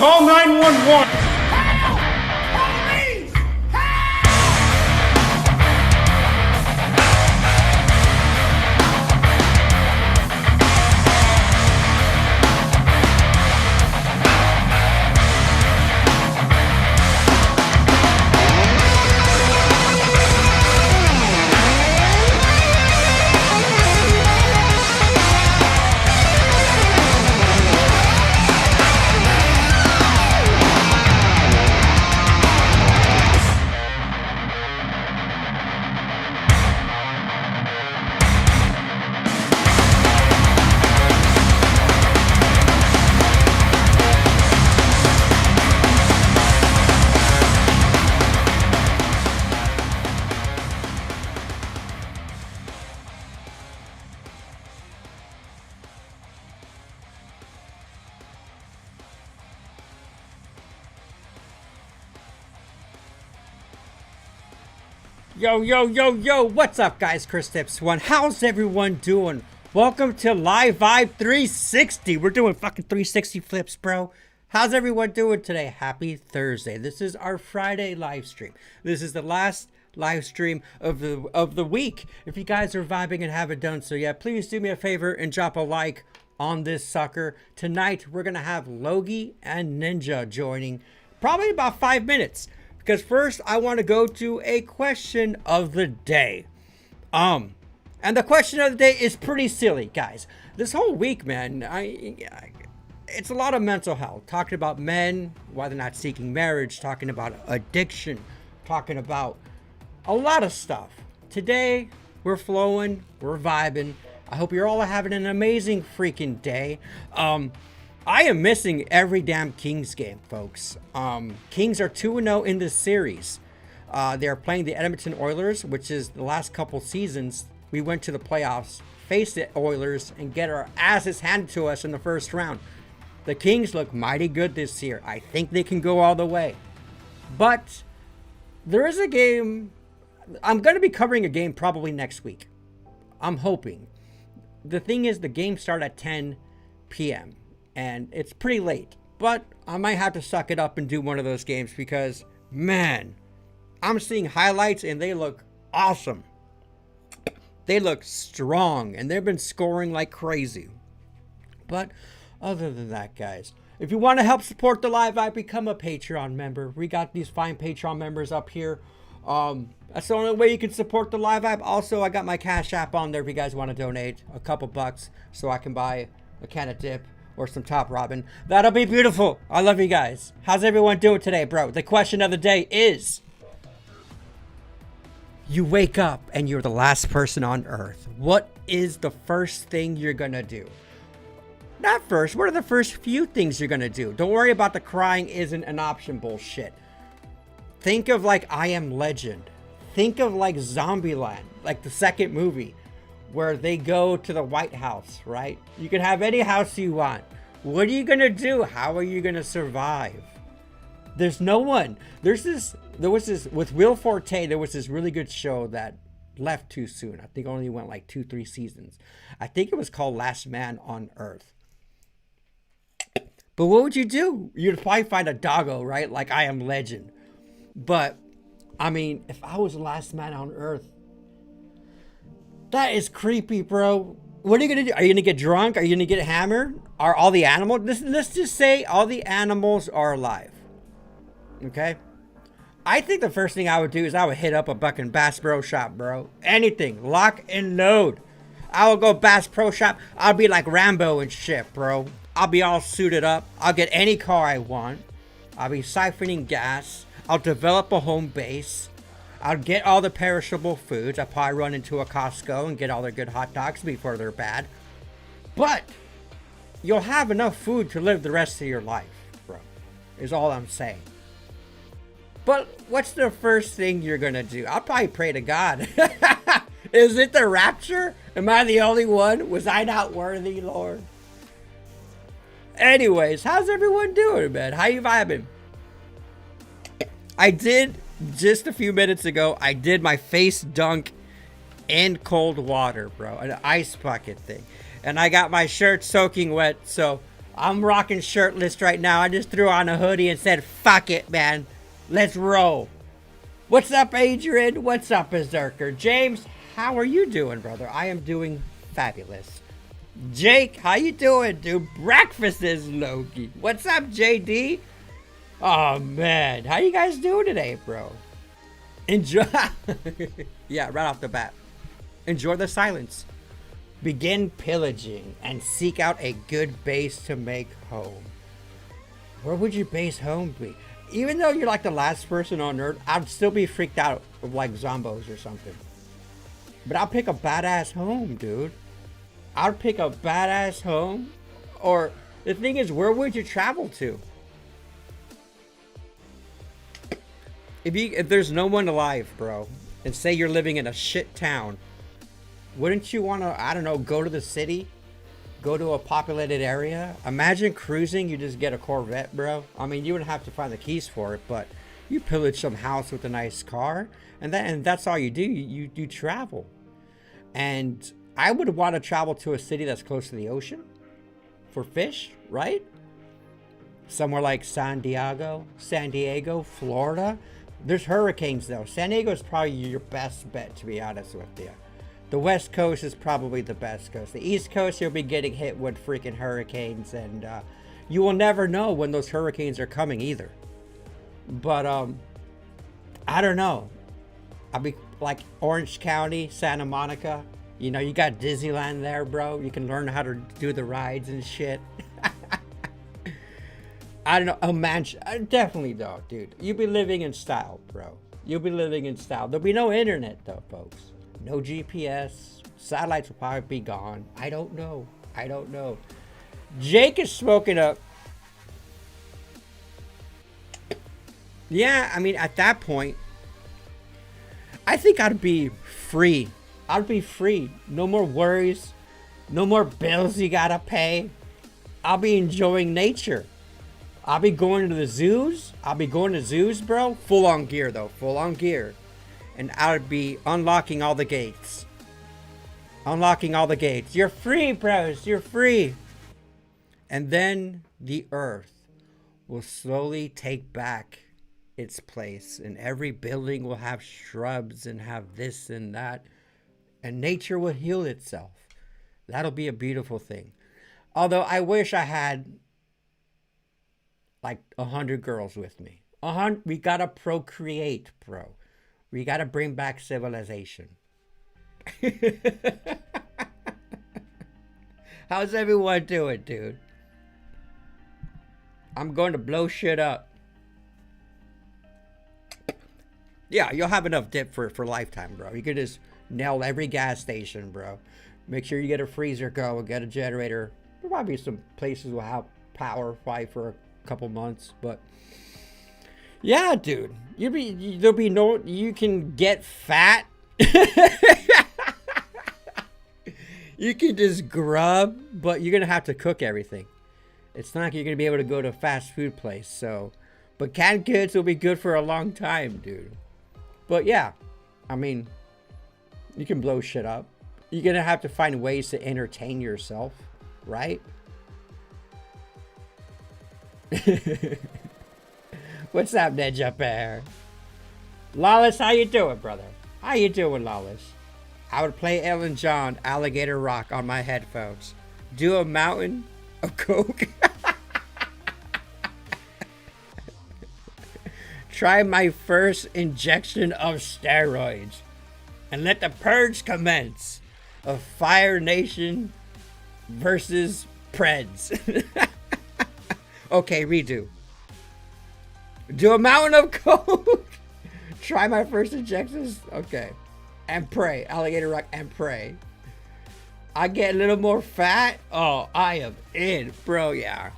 Call 911. Yo, what's up, guys? Chris Tips One. How's everyone doing? Welcome to Live Vibe 360. We're doing fucking 360 flips, bro. How's everyone doing today? Happy Thursday. This is our Friday live stream. This is the last live stream of the week. If you guys are vibing and haven't done so yet, please do me a favor and drop a like on this sucker. Tonight, we're going to have Logie and Ninja joining probably about 5 minutes. Because first, I want to go to a question of the day. And the question of the day is pretty silly, guys. This whole week, man, it's a lot of mental health. Talking about men, why they're not seeking marriage. Talking about addiction. Talking about a lot of stuff. Today, we're flowing. We're vibing. I hope you're all having an amazing freaking day. I am missing every damn Kings game, folks. Kings are 2-0 in this series. They're playing the Edmonton Oilers, which is the last couple seasons. We went to the playoffs, faced the Oilers, and get our asses handed to us in the first round. The Kings look mighty good this year. I think they can go all the way. But there is a game. I'm going to be covering a game probably next week. I'm hoping. The thing is, the game starts at 10 p.m. And it's pretty late, but I might have to suck it up and do one of those games because, man, I'm seeing highlights and they look awesome. They look strong and they've been scoring like crazy. But other than that, guys, if you want to help support the live, I become a Patreon member. We got these fine Patreon members up here. That's the only way you can support the live vibe. Also, I got my Cash App on there if you guys want to donate a couple bucks so I can buy a can of dip or some Top Robin. That'll be beautiful. I love you guys. How's everyone doing today, bro? The question of the day is, you wake up and you're the last person on earth. What is the first thing you're gonna do? Not first. What are the first few things you're gonna do? Don't worry about the crying isn't an option bullshit. Think of like I Am Legend. Think of like Zombieland, like the second movie, where they go to the White House, right? You can have any house you want. What are you gonna do? How are you gonna survive? There's no one. There was this with Will Forte. There was this really good show that left too soon. I think only went like 2-3 seasons. I think it was called Last Man on Earth. But what would you do? You'd probably find a doggo, right? Like I Am Legend. But I mean, if I was the last man on Earth, that is creepy, bro. What are you going to do? Are you going to get drunk? Are you going to get hammered? Are all the animals... Let's just say all the animals are alive. Okay? I think the first thing I would do is I would hit up a fucking Bass Pro Shop, bro. Anything. Lock and load. I will go Bass Pro Shop. I'll be like Rambo and shit, bro. I'll be all suited up. I'll get any car I want. I'll be siphoning gas. I'll develop a home base. I'll get all the perishable foods. I'll probably run into a Costco and get all their good hot dogs before they're bad. But you'll have enough food to live the rest of your life, bro, is all I'm saying. But what's the first thing you're going to do? I'll probably pray to God. Is it the rapture? Am I the only one? Was I not worthy, Lord? Anyways, how's everyone doing, man? How you vibing? I did... Just a few minutes ago, I did my face dunk in cold water, bro. An ice bucket thing. And I got my shirt soaking wet, so I'm rocking shirtless right now. I just threw on a hoodie and said, fuck it, man. Let's roll. What's up, Adrian? What's up, Berserker? James, how are you doing, brother? I am doing fabulous. Jake, how you doing, dude? Breakfast is Logie. What's up, JD? Oh, man. How you guys doing today, bro? Enjoy. Yeah, right off the bat. Enjoy the silence. Begin pillaging and seek out a good base to make home. Where would your base home be? Even though you're like the last person on Earth, I'd still be freaked out of like zombos or something. But I'll pick a badass home, dude. I'd pick a badass home. Or the thing is, where would you travel to? If there's no one alive, bro, and say you're living in a shit town, wouldn't you want to, I don't know, go to the city? Go to a populated area? Imagine cruising, you just get a Corvette, bro. I mean, you wouldn't have to find the keys for it, but you pillage some house with a nice car, and that's all you do. You travel. And I would want to travel to a city that's close to the ocean for fish, right? Somewhere like San Diego, Florida. There's hurricanes, though. San Diego is probably your best bet, to be honest with you. The West Coast is probably the best coast. The East Coast, you'll be getting hit with freaking hurricanes, and you will never know when those hurricanes are coming either. But, I don't know. I'll be like Orange County, Santa Monica. You know, you got Disneyland there, bro. You can learn how to do the rides and shit. I don't know, a mansion. Definitely, though, dude. You'll be living in style, bro. You'll be living in style. There'll be no internet, though, folks. No GPS. Satellites will probably be gone. I don't know. Jake is smoking up. Yeah, I mean, at that point, I think I'd be free. I'd be free. No more worries. No more bills you gotta pay. I'll be enjoying nature. I'll be going to the zoos. Bro. Full on gear, though. Full on gear. And I'll be unlocking all the gates. You're free, bros. You're free. And then the earth will slowly take back its place. And every building will have shrubs and have this and that. And nature will heal itself. That'll be a beautiful thing. Although I wish I had like 100 girls with me. We gotta procreate, bro. We gotta bring back civilization. How's everyone doing, dude? I'm going to blow shit up. Yeah, you'll have enough dip for lifetime, bro. You could just nail every gas station, bro. Make sure you get a freezer going, get a generator. There might be some places will have power probably for a couple months, but yeah, dude, there'll be no, you can get fat. You can just grub, but you're gonna have to cook everything. It's not like you're gonna be able to go to a fast food place. So, but canned goods will be good for a long time, dude. But yeah, I mean, you can blow shit up. You're gonna have to find ways to entertain yourself, right? What's up, Ninja Bear? Lawless, how you doing, brother? How you doing, Lawless? I would play Ellen John, Alligator Rock on my headphones. Do a mountain of coke. Try my first injection of steroids. And let the purge commence of Fire Nation versus Preds. Okay, redo. Do a mountain of coke. Try my first injections. Okay. And pray. Alligator Rock and pray. I get a little more fat. Oh, I am in, bro. Yeah.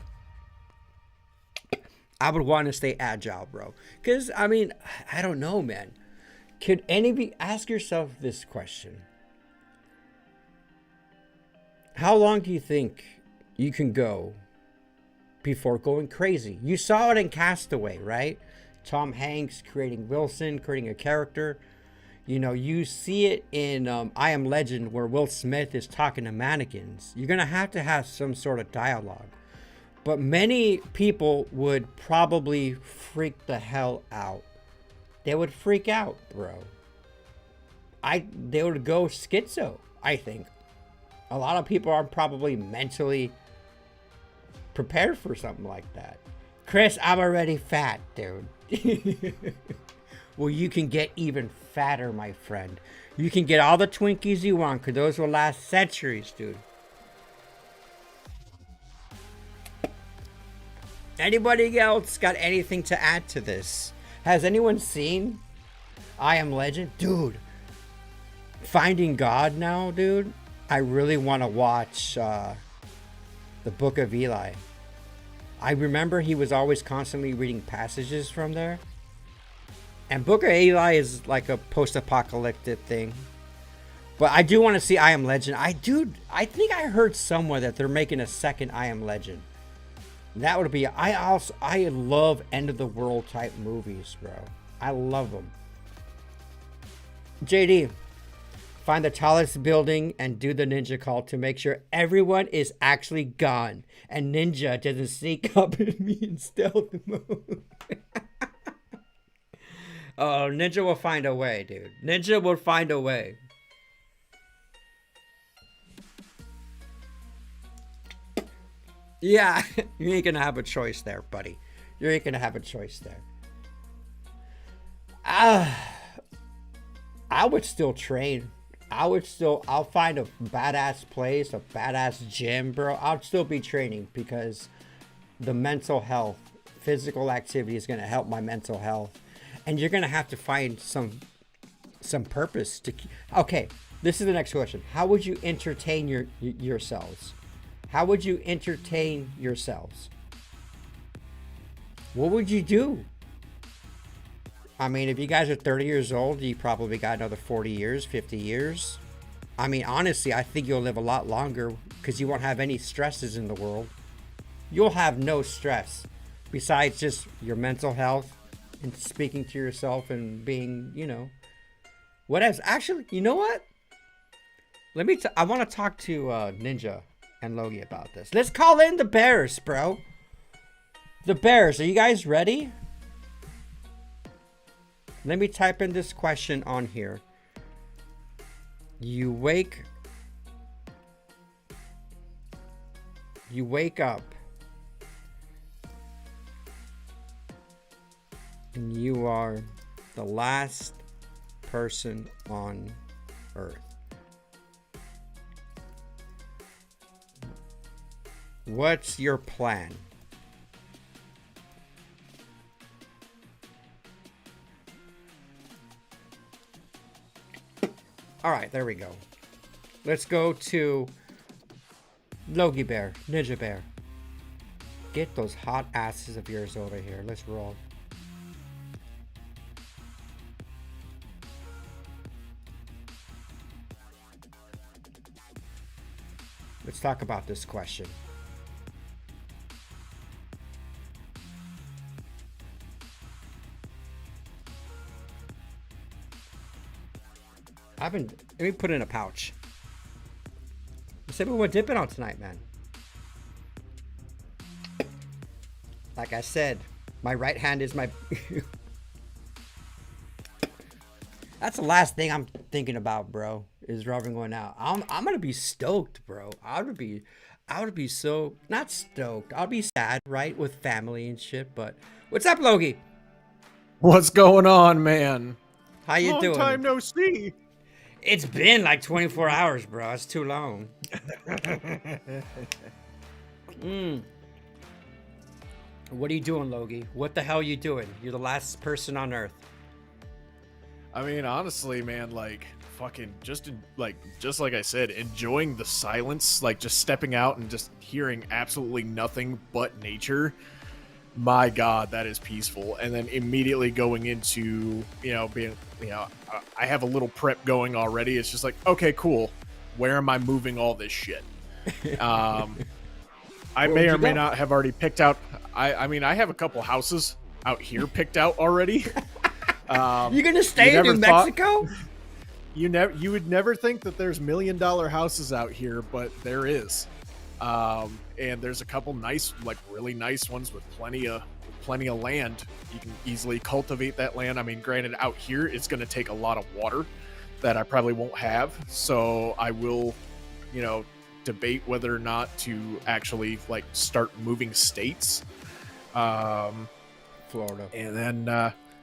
I would want to stay agile, bro. Because, I mean, I don't know, man. Could anybody ask yourself this question? How long do you think you can go before going crazy? You saw it in Castaway, right? Tom Hanks creating Wilson, creating a character. You know, you see it in I Am Legend where Will Smith is talking to mannequins. You're going to have some sort of dialogue. But many people would probably freak the hell out. They would freak out, bro. They would go schizo, I think. A lot of people are probably mentally prepared for something like that. Chris, I'm already fat, dude. Well, you can get even fatter, my friend. You can get all the Twinkies you want, because those will last centuries, dude. Anybody else got anything to add to this? Has anyone seen I Am Legend? Dude, Finding God now, dude. I really want to watch the Book of Eli. I remember he was always constantly reading passages from there. And Book of Eli is like a post-apocalyptic thing. But I do want to see I Am Legend. I think I heard somewhere that they're making a second I Am Legend. That would be... I love end of the world type movies, bro. I love them. JD, find the tallest building and do the ninja call to make sure everyone is actually gone and Ninja doesn't sneak up at me in stealth mode. Oh, Ninja will find a way, dude. Ninja will find a way. Yeah, you ain't gonna have a choice there, buddy. You ain't gonna have a choice there. I would still train. I'll find a badass place, a badass gym, bro. I'll still be training because the mental health, physical activity is gonna help my mental health. And you're gonna have to find some purpose to. Okay, this is the next question. How would you entertain yourselves? How would you entertain yourselves? What would you do? I mean, if you guys are 30 years old, you probably got another 40 years, 50 years. I mean, honestly, I think you'll live a lot longer because you won't have any stresses in the world. You'll have no stress besides just your mental health and speaking to yourself and being, what else? Actually, you know what? I want to talk to Ninja and Logie about this. Let's call in the Bears, bro. The Bears, are you guys ready? Let me type in this question on here. You wake up and you are the last person on Earth. What's your plan? All right, there we go. Let's go to Logie Bear, Ninja Bear. Get those hot asses of yours over here. Let's roll. Let's talk about this question. Let me put it in a pouch. You said we were dipping on tonight, man. Like I said, my right hand is my... That's the last thing I'm thinking about, bro, is Robin going out. I'm gonna be stoked, bro. I would be so... Not stoked. I'll be sad, right? With family and shit, but... What's up, Logie? What's going on, man? How you doing? Long time no see. It's been like 24 hours, bro. It's too long. What are you doing, Logie? What the hell are you doing? You're the last person on Earth. I mean, honestly, man, like, fucking just like I said, enjoying the silence, like just stepping out and just hearing absolutely nothing but nature. My God, that is peaceful. And then immediately going into, being, I have a little prep going already. It's just like, okay, cool. Where am I moving all this shit? I may or may not have already picked out. I mean, I have a couple houses out here picked out already. You're gonna stay in New Mexico? You would never think that there's $1 million houses out here, but there is. And there's a couple nice, like really nice ones with plenty of land. You can easily cultivate that land. I mean, granted, out here it's going to take a lot of water that I probably won't have, so I will, you know, debate whether or not to actually like start moving states. Florida. And then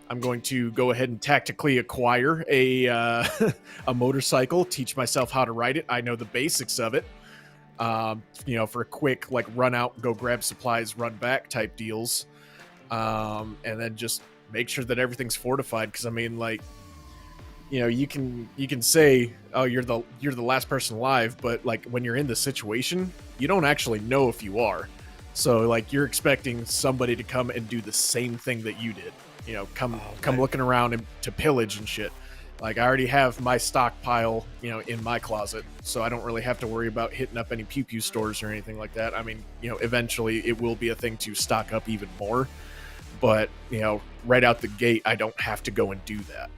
I'm going to go ahead and tactically acquire a a motorcycle, teach myself how to ride it. I know the basics of it. You know, for a quick like run out, go grab supplies, run back type deals. And then just make sure that everything's fortified. Because I mean, like, you know, you can say, oh, you're the last person alive, but like when you're in the situation, you don't actually know if you are. So like you're expecting somebody to come and do the same thing that you did. You know, come looking around and to pillage and shit. Like I already have my stockpile, you know, in my closet, so I don't really have to worry about hitting up any pew stores or anything like that. I mean, you know, eventually it will be a thing to stock up even more, but you know, right out the gate, I don't have to go and do that.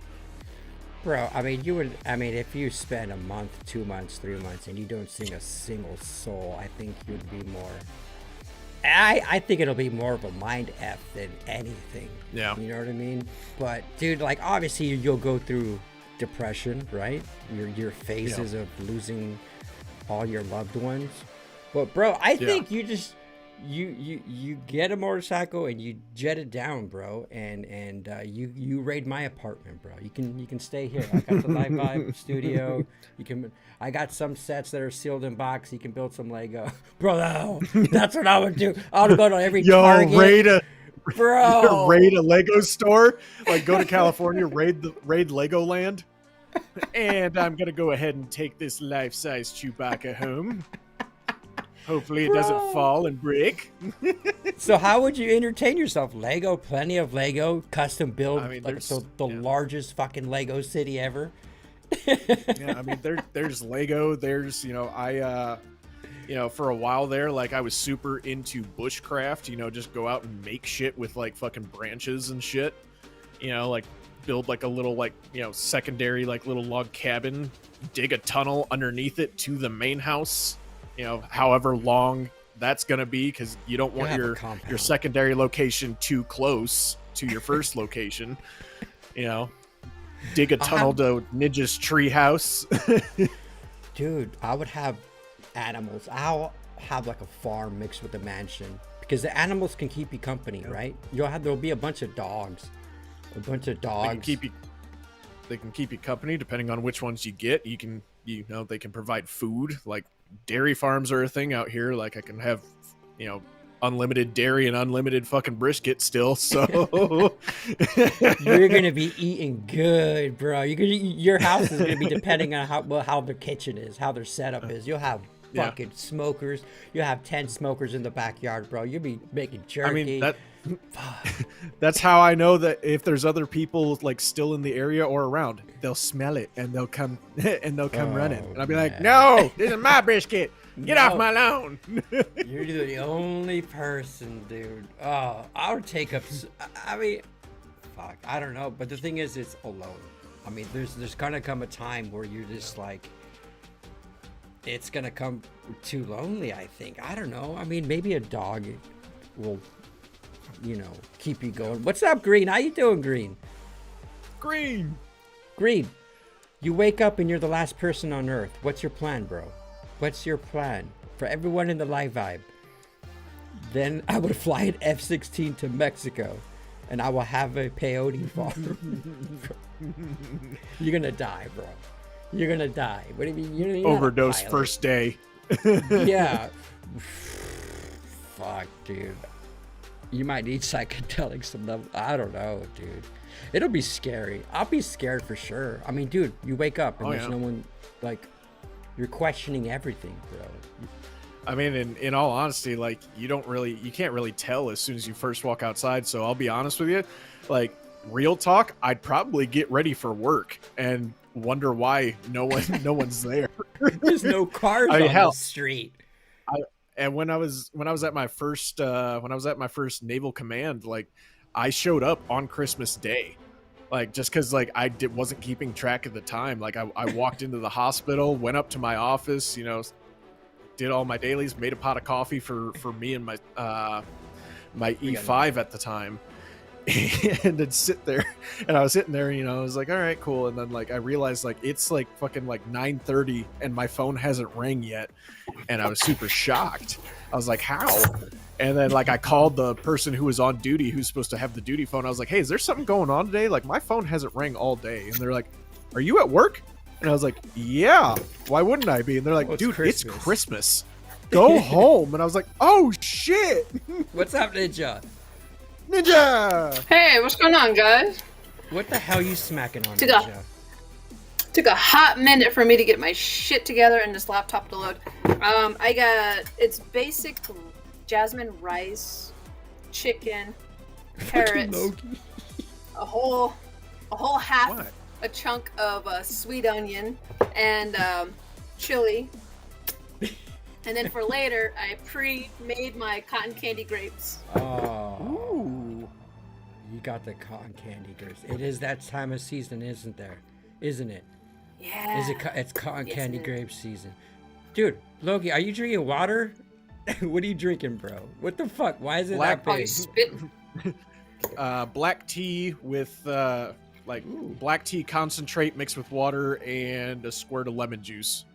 Bro, I mean, if you spend a month, 2 months, 3 months, and you don't see a single soul, I think you'd be more. I think it'll be more of a mind F than anything. Yeah. You know what I mean? But dude, like obviously you'll go through depression, right? Your phases of losing all your loved ones. But bro, I think you just you get a motorcycle and you jet it down, bro, and you raid my apartment, bro. You can stay here. I got the Live Vibe studio. I got some sets that are sealed in box. You can build some Lego, bro. That's what I would do. I would go to every Target. raid a Lego store. Like go to California, raid Legoland, and I'm gonna go ahead and take this life-size Chewbacca home. Hopefully it doesn't fall and break. So how would you entertain yourself? Lego, plenty of Lego, custom build, I mean, like the largest fucking Lego city ever. Yeah, I mean, there's Lego. There's, you know, you know, for a while there, like I was super into bushcraft. You know, just go out and make shit with like fucking branches and shit. You know, like build like a little like, you know, secondary like little log cabin, dig a tunnel underneath it to the main house. You know, however long that's going to be, because you don't want your secondary location too close to your first location. You know, dig a tunnel to Ninja's tree house. Dude, I would have animals. I'll have like a farm mixed with a mansion, because the animals can keep you company, right? There'll be a bunch of dogs. They can keep you company depending on which ones you get. You know, they can provide food. Like dairy farms are a thing out here. Like I can have, you know, unlimited dairy and unlimited fucking brisket still. So you're gonna be eating good, bro. Your house is gonna be depending on how their kitchen is, how their setup is. You'll have fucking smokers. You'll have 10 smokers in the backyard, bro. You'll be making jerky. I mean, that's how I know that if there's other people like still in the area or around, they'll smell it and they'll come running. And I'll be like, no, this is my brisket. Get off my lawn. You're the only person, dude. Oh, I would take up. I mean, fuck. I don't know. But the thing is, it's alone. I mean, there's gonna come a time where you're just like, it's gonna come too lonely. I think. I don't know. I mean, maybe a dog will, you know, keep you going. What's up, Green? How you doing, Green? Green. You wake up and you're the last person on Earth. What's your plan, bro? What's your plan for everyone in the Live Vibe? Then I would fly an F-16 to Mexico, and I will have a peyote farm. You're gonna die, bro. You're gonna die. What do you mean? You're overdose first day. Yeah. Fuck, dude. You might need psychedelics some level. I don't know, dude. It'll be scary. I'll be scared for sure. I mean, dude, you wake up and there's no one, like, you're questioning everything, bro. I mean, in all honesty, like, you can't really tell as soon as you first walk outside. So I'll be honest with you, like, real talk, I'd probably get ready for work and wonder why no one's there. There's no cars on the street. And when I was at my first naval command, like, I showed up on Christmas Day, like, just because like I wasn't keeping track of the time. Like I walked into the hospital, went up to my office, you know, did all my dailies, made a pot of coffee for me and my my E5 at the time. And then sit there, and I was sitting there, you know, I was like, all right, cool. And then like I realized like it's like fucking like 9:30 and my phone hasn't rang yet, and I was super shocked. I was like, how? And then like I called the person who was on duty, who's supposed to have the duty phone. I was like, hey, is there something going on today? Like my phone hasn't rang all day. And they're like, are you at work? And I was like, yeah, why wouldn't I be? And they're like, dude, it's Christmas. Go home. And I was like, oh shit. What's up, Ninja? Ninja! Hey, what's going on, guys? What the hell are you smacking on, Took Ninja? Took a hot minute for me to get my shit together and this laptop to load. It's basic jasmine rice, chicken, carrots, a whole half, What? a chunk of sweet onion, and chili. And then for later, I pre-made my cotton candy grapes. Oh. Ooh. You got the cotton candy grapes. It is that time of season, isn't there? Isn't it? Yeah. It's cotton Yes, candy it is. grape season. Dude, Logie, are you drinking water? What are you drinking, bro? What the fuck? Why is it Black that Oh, you big? spitting? Black tea with black tea concentrate mixed with water and a squirt of lemon juice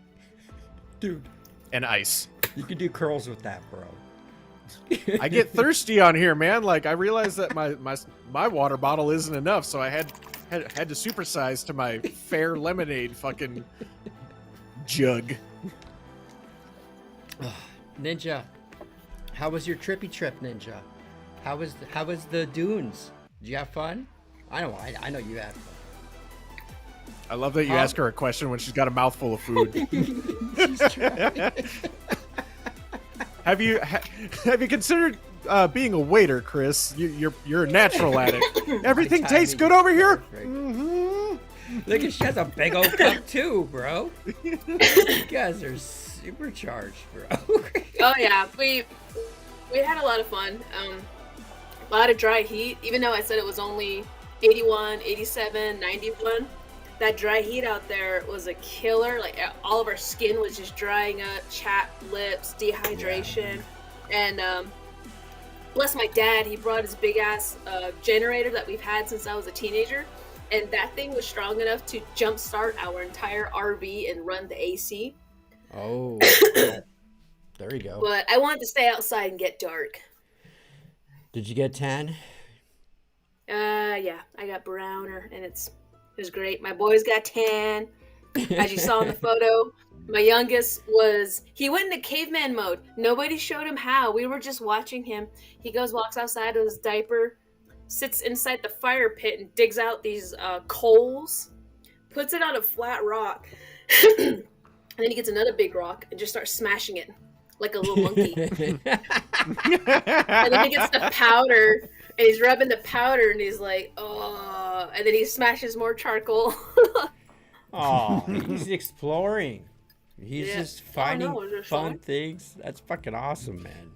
Dude, and ice. you can do curls with that, bro. I get thirsty on here, man. Like I realized that my water bottle isn't enough, so I had to supersize to my fair lemonade fucking jug. Ninja, how was your trippy trip, Ninja? How was the dunes? Did you have fun? I know you had fun. I love that you ask her a question when she's got a mouthful of food. Have you considered being a waiter, Chris? You're a natural at it. Everything My tastes timing good is over here. perfect. Mm-hmm. Look, she has a big old cup too, bro. You guys are supercharged, bro. Oh yeah, we had a lot of fun. A lot of dry heat, even though I said it was only 81, 87, 91. That dry heat out there was a killer. Like all of our skin was just drying up, chapped lips, dehydration, and bless my dad, he brought his big ass generator that we've had since I was a teenager, and that thing was strong enough to jumpstart our entire RV and run the AC. Oh, there you go. But I wanted to stay outside and get dark. Did you get tan? Yeah, I got browner, and it was great. My boys got tan, as you saw in the photo. My youngest he went into caveman mode. Nobody showed him how. We were just watching him. He walks outside with his diaper, sits inside the fire pit and digs out these coals, puts it on a flat rock, and then he gets another big rock and just starts smashing it like a little monkey. And then he gets the powder, and he's rubbing the powder, and he's like, oh, and then he smashes more charcoal. Oh, he's exploring. He's just finding it was just fun fun. things. That's fucking awesome, man.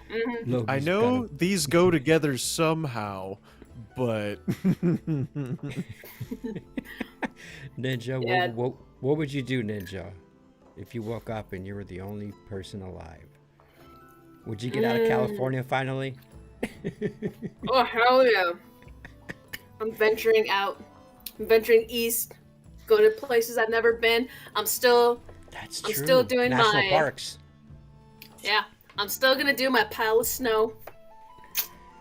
Mm-hmm. Logie's I know these go together somehow, but Ninja, Yeah. what would you do, Ninja, if you woke up and you were the only person alive? Would you get out of California finally? Oh, hell yeah. I'm venturing out. I'm venturing east. Go to places I've never been. I'm still doing National my parks. Yeah, I'm still gonna do my pile of snow.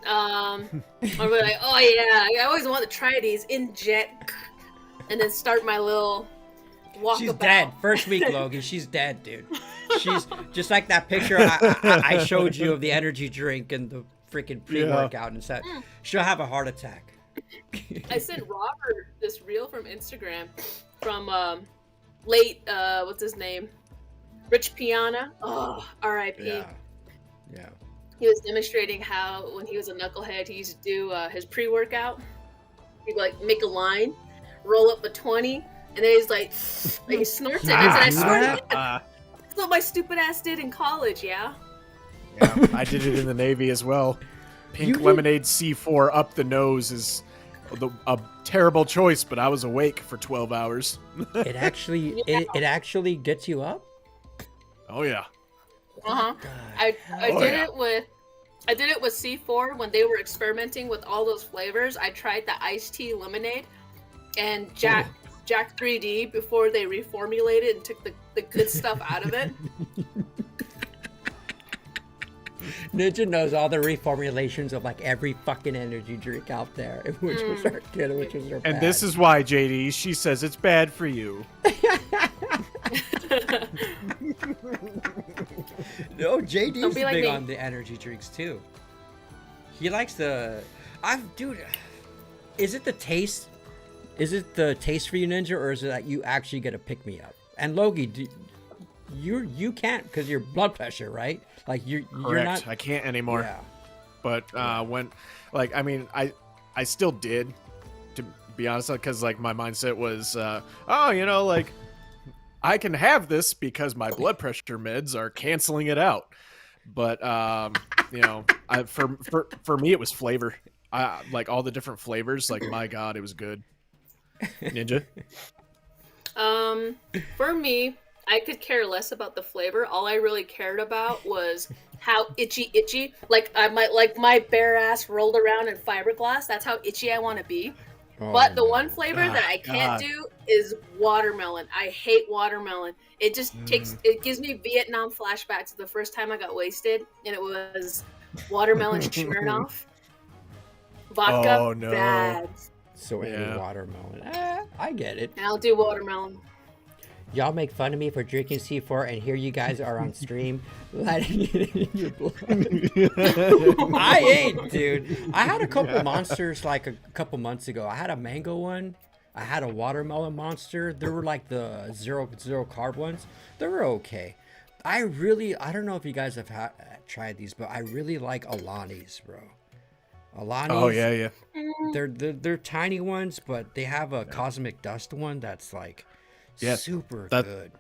I'm like, oh yeah, I always want to try these in jet, and then start my little walkabout. She's dead. First week, Logie. She's dead, dude. She's just like that picture I showed you of the energy drink and the freaking pre-workout and said she'll have a heart attack. I sent Robert this reel from Instagram from late what's his name? Rich Piana. Oh, R.I.P. Yeah. He was demonstrating how when he was a knucklehead he used to do his pre-workout. He'd like make a line, roll up a 20, and then he's like he snorts it. And I swear to God, that's what my stupid ass did in college, yeah? yeah, I did it in the Navy as well. Pink lemonade C4 up the nose is a terrible choice, but I was awake for 12 hours. It actually gets you up? Oh yeah. Uh-huh. I did it with C4 when they were experimenting with all those flavors. I tried the iced tea lemonade and Jack 3D before they reformulated and took the good stuff out of it. Ninja knows all the reformulations of like every fucking energy drink out there, which was our good, which was our bad. And this is why, JD, she says it's bad for you. No, JD's like big me. on the energy drinks too. He likes dude, is it the taste? Is it the taste for you, Ninja, or is it that you actually get a pick me up? And Logie, you can't because your blood pressure, right? Like you're not. I can't anymore. Yeah. But when, like, I mean, I still did, to be honest, because like my mindset was, oh, you know, like I can have this because my blood pressure meds are canceling it out. But you know, for me it was flavor. I like all the different flavors. Like my God, it was good. Ninja. For me, I could care less about the flavor. All I really cared about was how itchy. Like my bare ass rolled around in fiberglass. That's how itchy I want to be. Oh, But the no. one flavor that I can't God. do is watermelon. I hate watermelon. It just it gives me Vietnam flashbacks to the first time I got wasted, and it was watermelon Smirnoff. Vodka, Oh, no. bad. So any Yeah. watermelon. I get it. And I'll do watermelon. Y'all make fun of me for drinking C4, and here you guys are on stream letting it in your blood. I ain't, dude. I had a couple monsters like a couple months ago. I had a mango one. I had a watermelon monster. They were like the zero carb ones. They were okay. I don't know if you guys have tried these, but I really like Alani's, bro. Alani's. Oh yeah. They're tiny ones, but they have a cosmic dust one that's like super good.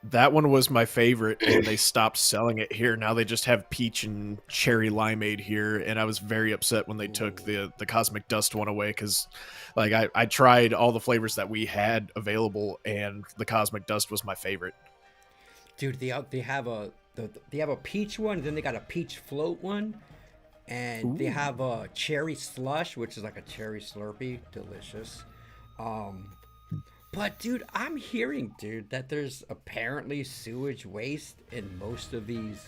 That one was my favorite, and they stopped selling it here. Now they just have peach and cherry limeade here, and I was very upset when they took the cosmic dust one away because, like, I tried all the flavors that we had available, and the cosmic dust was my favorite. Dude, they have a peach one, then they got a peach float one, and they have a cherry slush, which is like a cherry Slurpee, delicious. But dude, I'm hearing, that there's apparently sewage waste in most of these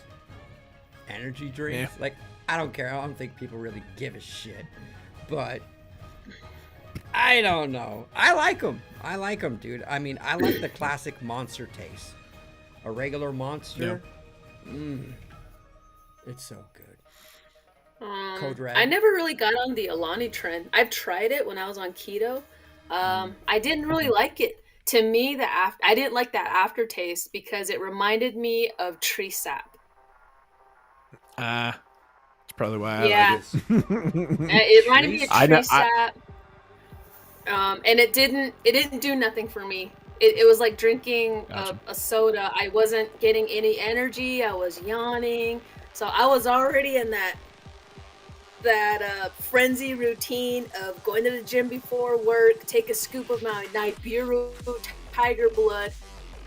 energy drinks. Yeah. Like, I don't care. I don't think people really give a shit. But I don't know. I like them, dude. I mean, I like the classic Monster taste. A regular Monster. It's so good. Code Red. I never really got on the Alani trend. I've tried it when I was on keto. I didn't really like it. To me, I didn't like that aftertaste because it reminded me of tree sap. That's probably why I like it. It reminded me of tree sap. And it didn't do nothing for me. It was like drinking a soda. I wasn't getting any energy. I was yawning. So I was already in that frenzy routine of going to the gym before work, take a scoop of my Nibiru tiger blood,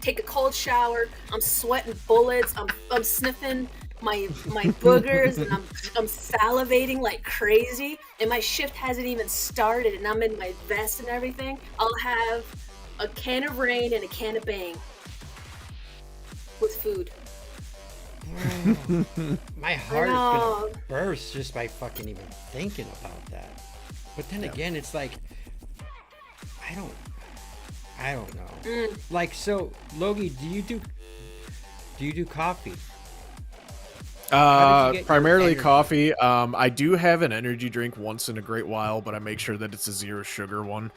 take a cold shower. I'm sweating bullets. I'm sniffing my boogers, and I'm salivating like crazy. And my shift hasn't even started, and I'm in my vest and everything. I'll have a can of Rain and a can of Bang with food. My heart is gonna burst just by fucking even thinking about that. But then again, it's like I don't know. Like, so Logie, do you do coffee? Primarily coffee. I do have an energy drink once in a great while, but I make sure that it's a zero sugar one.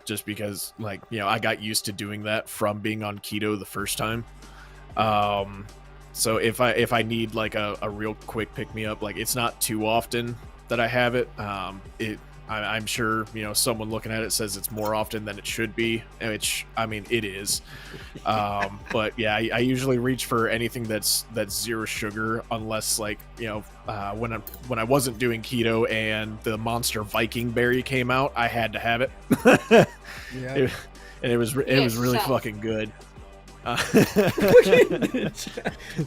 Just because, like, you know, I got used to doing that from being on keto the first time. So if I need like a real quick pick me up, like, it's not too often that I have it. I'm sure, you know, someone looking at it says it's more often than it should be, which, I mean, it is. But yeah, I usually reach for anything that's zero sugar, unless, like, you know, when I wasn't doing keto and the Monster Viking berry came out, I had to have it. Yeah. And it was really fucking good.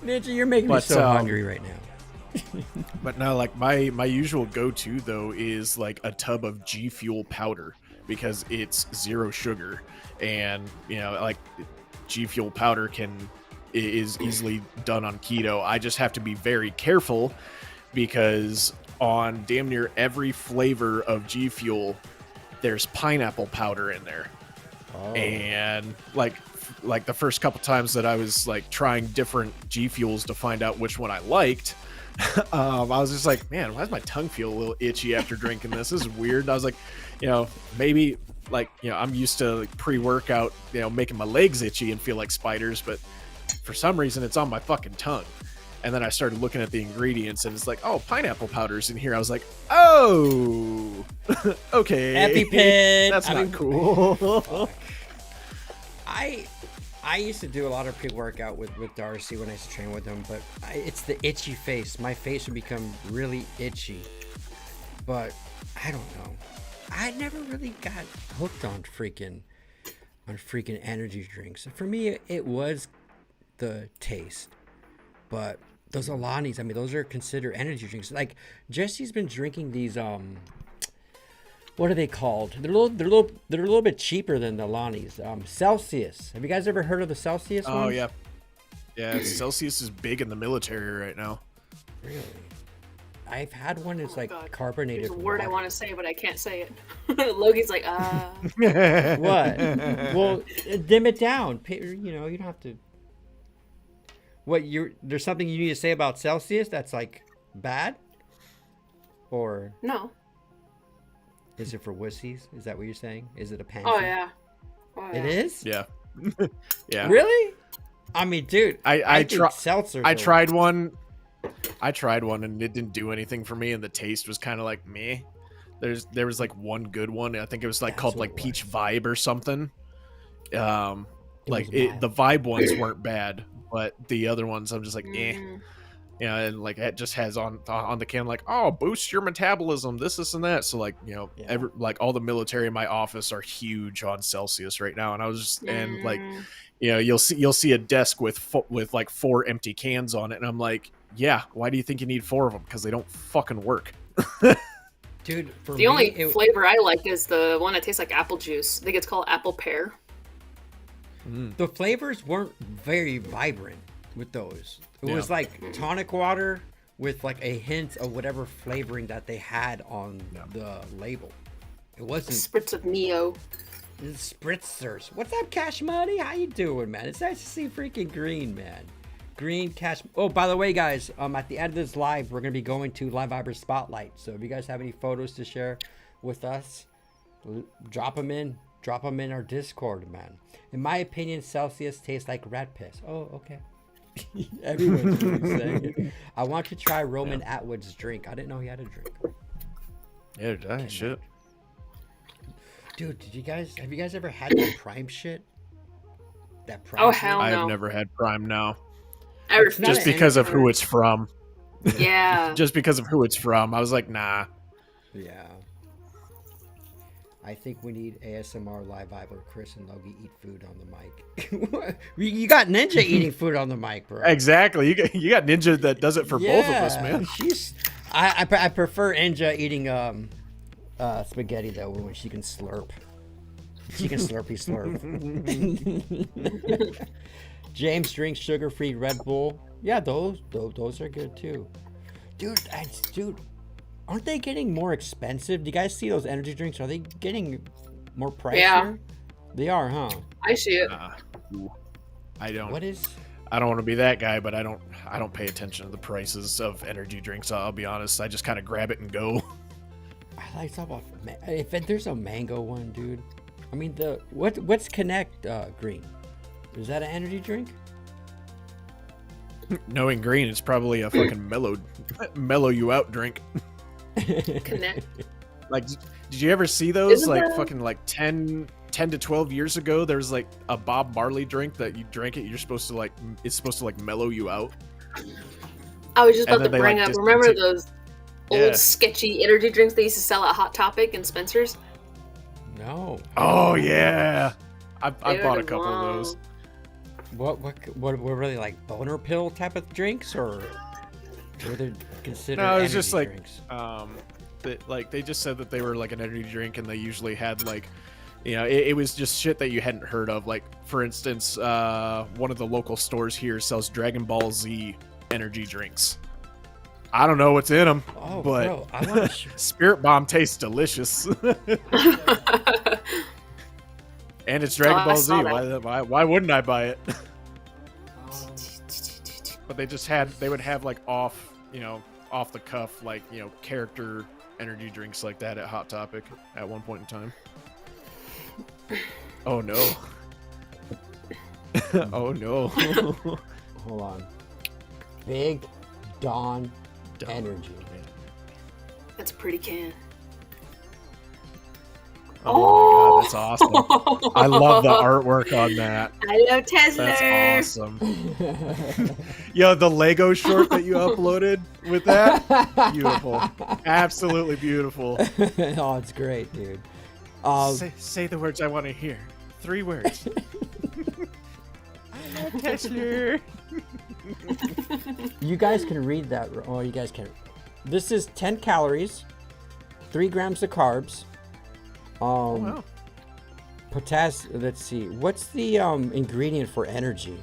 Ninja, you're making me so hungry right now. But no, like my usual go-to though is like a tub of G Fuel powder because it's 0 sugar, and you know, like G Fuel powder is easily done on keto. I just have to be very careful because on damn near every flavor of G Fuel, there's pineapple powder in there. Oh. And like the first couple times that I was like trying different G Fuels to find out which one I liked, I was just like, man, why does my tongue feel a little itchy after drinking this? This is weird. And I was like, you know, maybe like, you know, I'm used to like pre-workout, you know, making my legs itchy and feel like spiders, but for some reason it's on my fucking tongue. And then I started looking at the ingredients and it's like, oh, pineapple powder's in here. I was like, oh, okay. EpiPen. That's not cool. I used to do a lot of pre-workout with Darcy when I used to train with him, but it's the itchy face. My face would become really itchy. But I don't know. I never really got hooked on freaking energy drinks. For me, it was the taste. But those Alanis, I mean, those are considered energy drinks. Like Jesse's been drinking these what are they called? They're a little bit cheaper than the Alanis. Celsius. Have you guys ever heard of the Celsius ones? Oh yeah. Yeah, Celsius is big in the military right now. Really? I've had one that's carbonated. There's a word I want to say, but I can't say it. Logie's like, What? Well, dim it down. You know, you don't have to. There's something you need to say about Celsius that's like bad? Or no. Is it for wussies? Is that what you're saying? Is it a pansy? Oh yeah. It is? Yeah. Yeah. Really? I mean, dude, I think seltzers. I tried one and it didn't do anything for me, and the taste was kind of like meh. There was like one good one. I think it was called Peach Vibe or something. The Vibe ones weren't bad, but the other ones I'm just like eh. You know, and like it just has on the can like, oh, boost your metabolism, this and that. So like, you know, all the military in my office are huge on Celsius right now, and I was just and like, you know, you'll see a desk with like 4 empty cans on it, and I'm like, yeah, why do you think you need 4 of them? Because they don't fucking work. Dude, the only flavor I like is the one that tastes like apple juice. I think it's called apple pear. The flavors weren't very vibrant with those. It was like tonic water with like a hint of whatever flavoring that they had on the label. It wasn't spritz of Neo. Spritzers. What's up, Cash Money? How you doing, man? It's nice to see freaking Green, man. Green Cash. Oh, by the way, guys, at the end of this live, we're gonna be going to Live Viber Spotlight. So if you guys have any photos to share with us, drop them in our Discord, man. In my opinion, Celsius tastes like rat piss. Oh, okay. Everyone's really saying it. I want to try Roman Atwood's drink. I didn't know he had a drink. Yeah, that shit. Dude, have you guys ever had that Prime shit? That Prime. Oh hell no! I've never had Prime. No. Just because of who it's from. Yeah. Just because of who it's from, I was like, nah. Yeah. I think we need ASMR Live Viber. Chris and Logie eat food on the mic. You got Ninja eating food on the mic, bro. Exactly. You got Ninja that does it for both of us, man. I prefer Ninja eating spaghetti though, when she can slurp. She can slurpy slurp. James drinks sugar-free Red Bull. Yeah, those are good too. Dude, aren't they getting more expensive? Do you guys see those energy drinks? Are they getting more pricier? Yeah. They are, huh? I see it. I don't. What is? I don't want to be that guy, but I don't pay attention to the prices of energy drinks. I'll be honest. I just kind of grab it and go. I like talk about if there's a mango one, dude. I mean what's Connect Green? Is that an energy drink? Knowing Green, it's probably a fucking mellow you out drink. Connect. Like, did you ever see those? Fucking like 10 to 12 years ago, there was like a Bob Marley drink that you drank it. It's supposed to mellow you out. I was just about to bring up. Remember those old sketchy energy drinks they used to sell at Hot Topic and Spencer's? No. Oh yeah, I bought a couple of those. What were really like boner pill type of drinks, or were they considered? No, it was just like drinks? they just said that they were like an energy drink, and they usually had like, it was just shit that you hadn't heard of. Like, for instance, one of the local stores here sells Dragon Ball Z energy drinks. I don't know what's in them, but bro, I want to Spirit Bomb tastes delicious. And it's Dragon Ball Z. Why wouldn't I buy it? But they would have like off the cuff, like, character energy drinks like that at Hot Topic at one point in time. Oh no. Oh no. Hold on. Big Dawn Energy. That's a pretty can. Oh my god, that's awesome. I love the artwork on that. I love Tesla. That's awesome. Yo, the Lego short that you uploaded with that, beautiful. Absolutely beautiful. Oh, it's great, dude. Say the words I want to hear. 3 words. I love Tesla. You guys can read that. Oh, you guys can. This is 10 calories, 3 grams of carbs. Wow. Let's see. What's the ingredient for energy?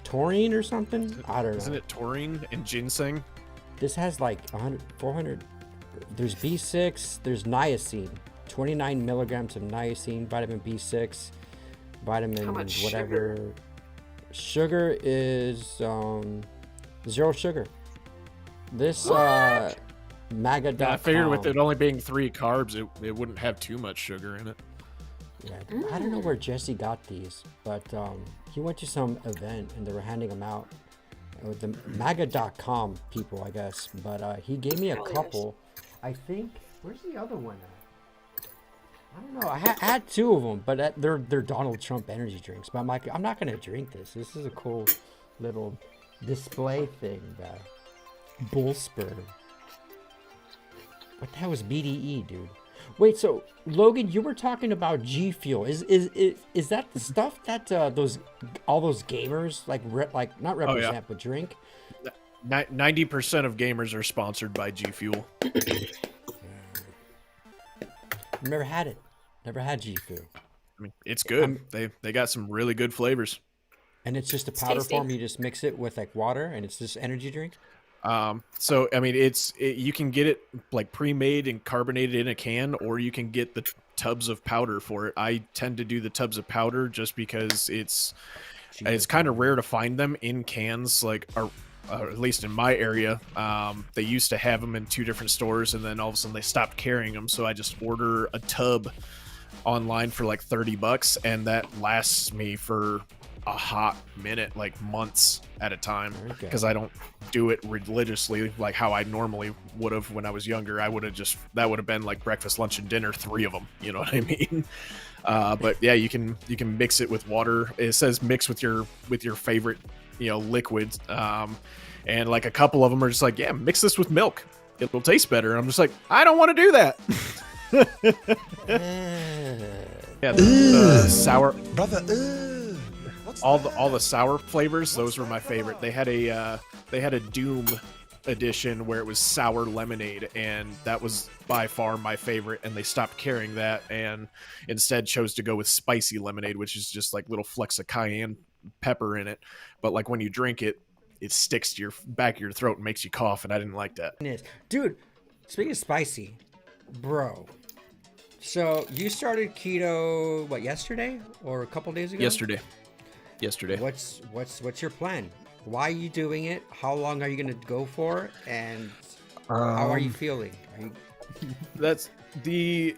Taurine or something? I don't know. Isn't it taurine and ginseng? This has like 400. There's B6. There's niacin. 29 milligrams of niacin, vitamin B6, vitamin whatever. Sugar is 0 sugar. This Maga.com. Yeah, I figured with it only being 3 carbs, it wouldn't have too much sugar in it. Yeah, I don't know where Jesse got these, but he went to some event and they were handing them out with the Maga.com people, I guess. But he gave me a couple. I think. Where's the other one at? I don't know. I had 2 of them, but they're Donald Trump energy drinks. But I'm like, I'm not gonna drink this. This is a cool little display thing. Bull Spur. But that was BDE, dude. Wait, so Logan, you were talking about G Fuel. Is that the stuff that all those gamers like not represent but drink? 90% of gamers are sponsored by G Fuel. Never had it. Never had G Fuel. I mean, it's good. They got some really good flavors. And it's just a powder form. You just mix it with like water, and it's this energy drink. So I mean, you can get it like pre-made and carbonated in a can, or you can get the tubs of powder for it. I tend to do the tubs of powder just because it's kind of rare to find them in cans, like at least in my area. They used to have them in 2 different stores, and then all of a sudden they stopped carrying them. So I just order a tub online for like $30, and that lasts me for a hot minute, like months at a time, because I don't do it religiously like how I normally would have when I was younger. That would have been like breakfast, lunch, and dinner, 3 of them. You know what I mean? But yeah, you can mix it with water. It says mix with your favorite liquids, and like a couple of them are just like, yeah, mix this with milk, it'll taste better. And I'm just like, I don't want to do that. Yeah, the sour brother. All the sour flavors, those were my favorite. They had a Doom edition where it was sour lemonade, and that was by far my favorite, and they stopped carrying that and instead chose to go with spicy lemonade, which is just like little flecks of cayenne pepper in it, but like when you drink it, it sticks to your back of your throat and makes you cough, and I didn't like that. Dude, speaking of spicy, bro, so you started keto yesterday or a couple days ago? Yesterday. What's your plan? Why are you doing it? How long are you gonna go for? And how are you feeling? That's the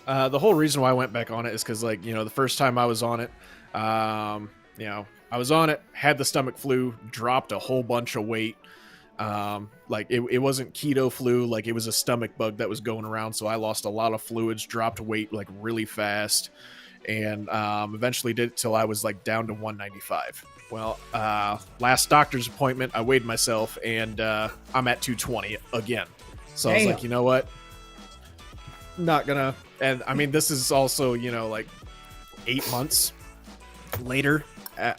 whole reason why I went back on it is because the first time I was on it, I was on it, had the stomach flu, dropped a whole bunch of weight. It wasn't keto flu, like it was a stomach bug that was going around. So I lost a lot of fluids, dropped weight like really fast. And eventually did it till I was like down to 195. Well, last doctor's appointment, I weighed myself, and I'm at 220 again. So I was like, you know what? Not gonna. And I mean, this is also like 8 months later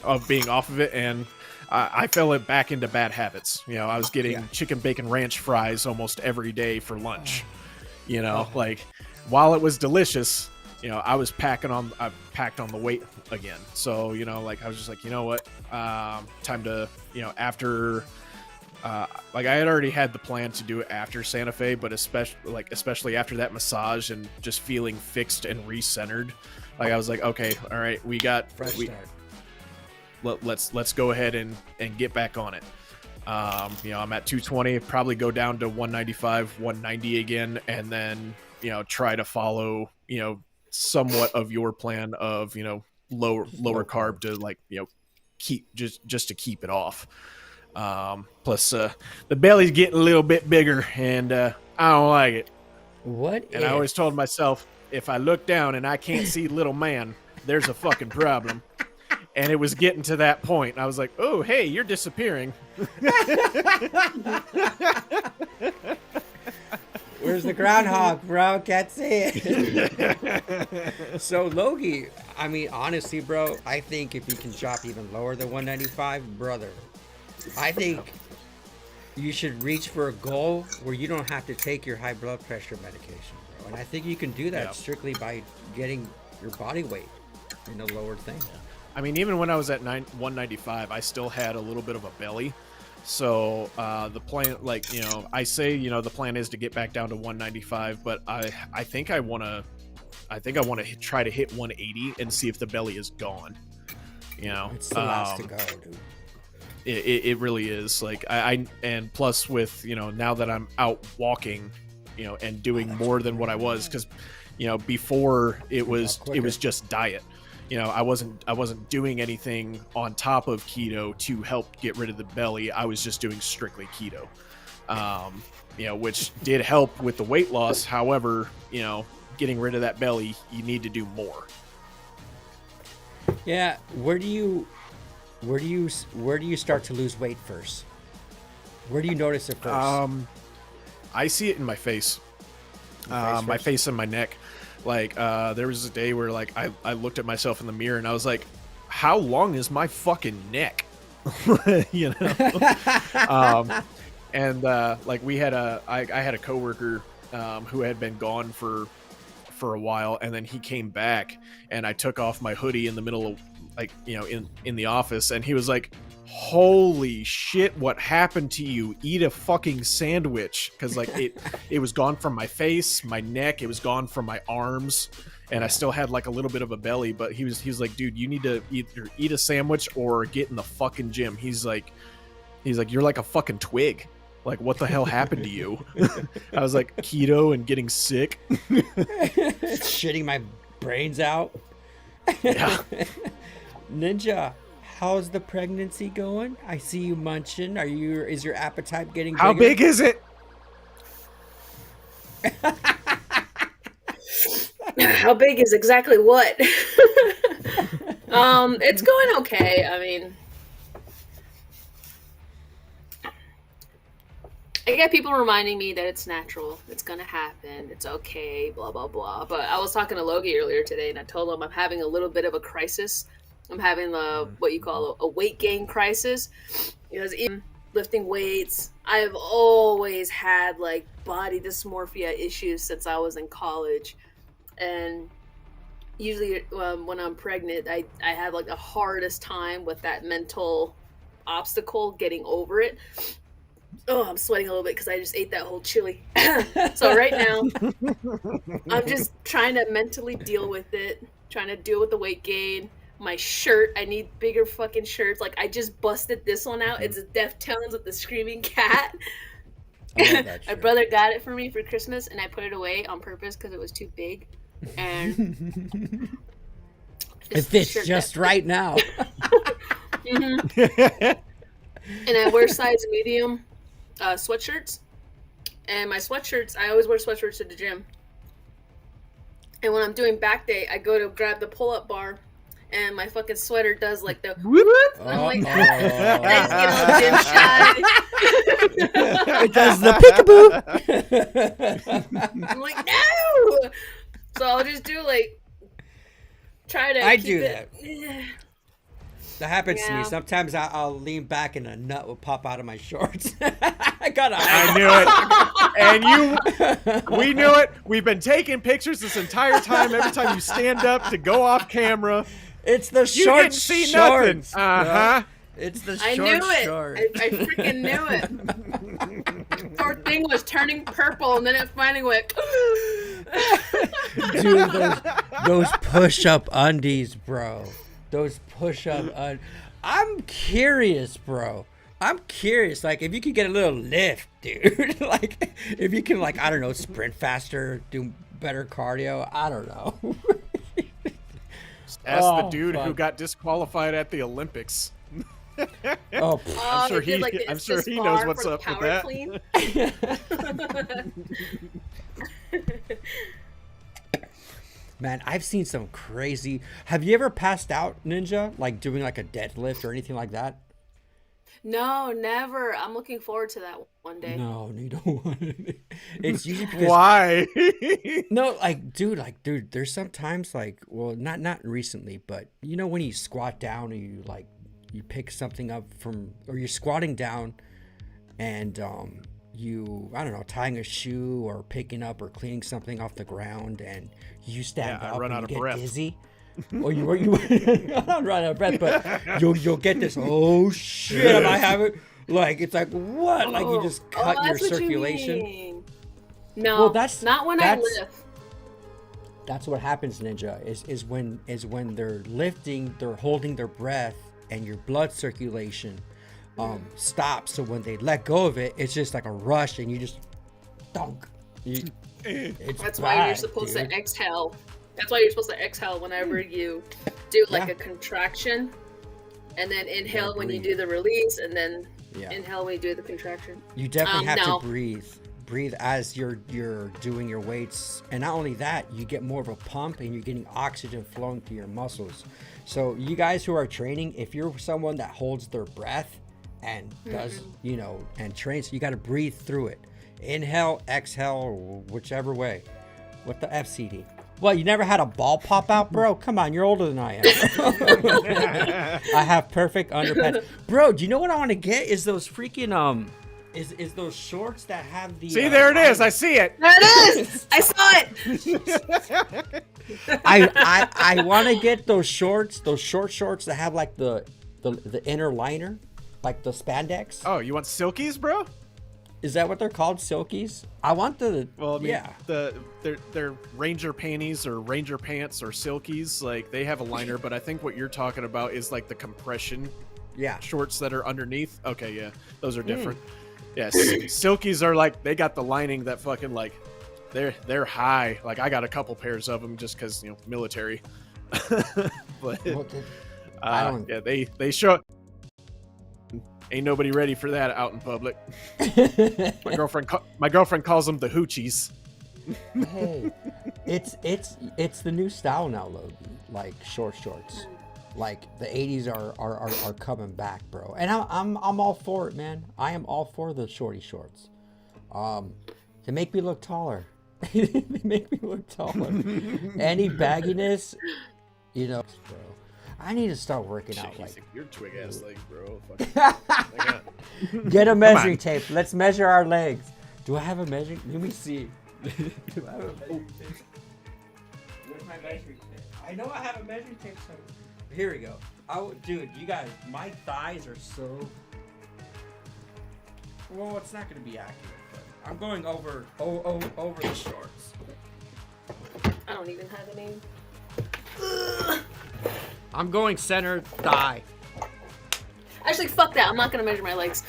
of being off of it, and I fell back into bad habits. You know, I was getting chicken bacon ranch fries almost every day for lunch. You know, like while it was delicious, you know, I packed on the weight again. So, you know, like I was just like, you know what, time to, you know, after, like I had already had the plan to do it after Santa Fe, but especially after that massage and just feeling fixed and recentered, like I was like, okay, all right, we got Fresh start. Let's go ahead and get back on it. You know, I'm at 220, probably go down to 195, 190 again, and then, you know, try to follow, you know, somewhat of your plan of, you know, lower carb to, like, you know, keep just to keep it off. Plus the belly's getting a little bit bigger, and I don't like it. I always told myself, if I look down and I can't see little man, there's a fucking problem. And it was getting to that point. I was like, oh, hey, you're disappearing. Where's the groundhog, bro? Can't see it. So, Logie, I mean, honestly, bro, I think if you can drop even lower than 195, brother, I think you should reach for a goal where you don't have to take your high blood pressure medication, bro. And I think you can do that strictly by getting your body weight in a lower thing. I mean, even when I was at 195, I still had a little bit of a belly. So the plan, like, you know, I say, you know, the plan is to get back down to 195, but I think I want to try to hit 180 and see if the belly is gone. You know, it's the last to go, dude. It really is. Like and plus with, you know, now that I'm out walking, you know, and doing more than what I was, because, you know, before it was just diet. You know, I wasn't doing anything on top of keto to help get rid of the belly. I was just doing strictly keto, you know, which did help with the weight loss. However, you know, getting rid of that belly, you need to do more. Yeah, where do you start to lose weight first? Where do you notice it first? I see it in my face, my face and my neck. Like, there was a day where, like, I looked at myself in the mirror and I was like, how long is my fucking neck? You know? Like, I had a coworker, who had been gone for a while, and then he came back, and I took off my hoodie in the middle of, like, you know, in the office, and he was like, holy shit, what happened to you? Eat a fucking sandwich. Because, like, it was gone from my face, my neck, it was gone from my arms, and I still had, like, a little bit of a belly. But he was like, dude, you need to either eat a sandwich or get in the fucking gym. He's like, you're like a fucking twig. Like, what the hell happened to you? I was like, keto and getting sick. Shitting my brains out. Yeah. Ninja, how's the pregnancy going? I see you munching. Is your appetite getting How bigger? big is it? How big is exactly what? It's going okay. I mean, I get people reminding me that it's natural, it's gonna happen, it's okay, blah blah blah. But I was talking to Logie earlier today, and I told him I'm having a little bit of a crisis. I'm having what you call a weight gain crisis, because even lifting weights, I've always had, like, body dysmorphia issues since I was in college, and usually when I'm pregnant, I have, like, the hardest time with that mental obstacle getting over it. Oh, I'm sweating a little bit because I just ate that whole chili. So right now, I'm just trying to mentally deal with it, trying to deal with the weight gain. My shirt, I need bigger fucking shirts. Like, I just busted this one out. It's a Deftones with the screaming cat. My brother got it for me for Christmas, and I put it away on purpose because it was too big. And it fits just right now. Mm-hmm. And I wear size medium sweatshirts. And my sweatshirts, I always wear sweatshirts to the gym. And when I'm doing back day, I go to grab the pull-up bar, and my fucking sweater does, like, the whoop. I'm like, let's get all gym shy. It does the peekaboo. I'm like, no. So I'll just do, like, try to. I keep do it. that. That happens to me. Yeah. Sometimes I'll lean back and a nut will pop out of my shorts. I knew it. And we knew it. We've been taking pictures this entire time. Every time you stand up to go off camera. It's the You short didn't see shorts. nothing. Uh-huh. It's the I short knew it. shorts. I freaking knew it. Poor thing was turning purple, and then it finally went. Dude, those push-up undies, bro. Those push-up I'm curious, bro. I'm curious, like, if you could get a little lift, dude. Like, if you can, like, I don't know, sprint faster, do better cardio. I don't know. Ask the dude who got disqualified at the Olympics. I'm sure he knows what's up with that. Man, I've seen some crazy. Have you ever passed out, Ninja? Like doing like a deadlift or anything like that? No, never. I'm looking forward to that one day. No, you don't want it. It's usually because Why? no, dude, there's sometimes like, well, not recently, but you know when you squat down and you pick something up or you're squatting down and you, I don't know, tying a shoe or picking up or cleaning something off the ground and you stand up run and out you of get breath. dizzy. Or you I'm not running out of breath, but you'll get this, oh shit, am I having, like, it's like, what? Like you just cut your that's what circulation. You mean. No, Well, that's not when I lift. That's what happens, Ninja, is when they're lifting, they're holding their breath and your blood circulation stops. So when they let go of it, it's just like a rush and you just dunk. That's why you're supposed to exhale. That's why you're supposed to exhale whenever you do like a contraction, and then inhale when you do the release, and then inhale when you do the contraction. You definitely have to breathe as you're doing your weights, and not only that, you get more of a pump and you're getting oxygen flowing through your muscles. So you guys who are training, if you're someone that holds their breath and does and trains, you got to breathe through it. Inhale, exhale, whichever way. What the FCD? Well, you never had a ball pop out, bro? Come on, you're older than I am. I have perfect underpants. Bro, do you know what I want to get? Is those freaking is those shorts that have the See, there it is. I see it. There it is. I saw it. I want to get those shorts, those short shorts that have like the inner liner, like the spandex. Oh, you want silkies, bro? Is that what they're called, silkies? I want the they're Ranger panties or Ranger pants or silkies. Like they have a liner, but I think what you're talking about is like the compression shorts that are underneath. Okay, yeah, those are different. Yes, silkies are like they got the lining that fucking like they're high. Like I got a couple pairs of them just because military. But they show. Ain't nobody ready for that out in public. My girlfriend calls them the hoochies. Hey, it's the new style now, Logie. Like short shorts, like the '80s are coming back, bro. And I'm all for it, man. I am all for the shorty shorts. They make me look taller. They make me look taller. Any bagginess, bro. I need to start working out. Like your twig ass legs, bro. Get a measuring tape. Let's measure our legs. Do I have a measuring? Let me see. Do I have a measuring tape? Where's my measuring tape? I know I have a measuring tape somewhere. Here we go. Dude, you guys, my thighs are so. Well, it's not going to be accurate, but I'm going over the shorts. I don't even have a name. I'm going center thigh. Actually, fuck that. I'm not gonna measure my legs.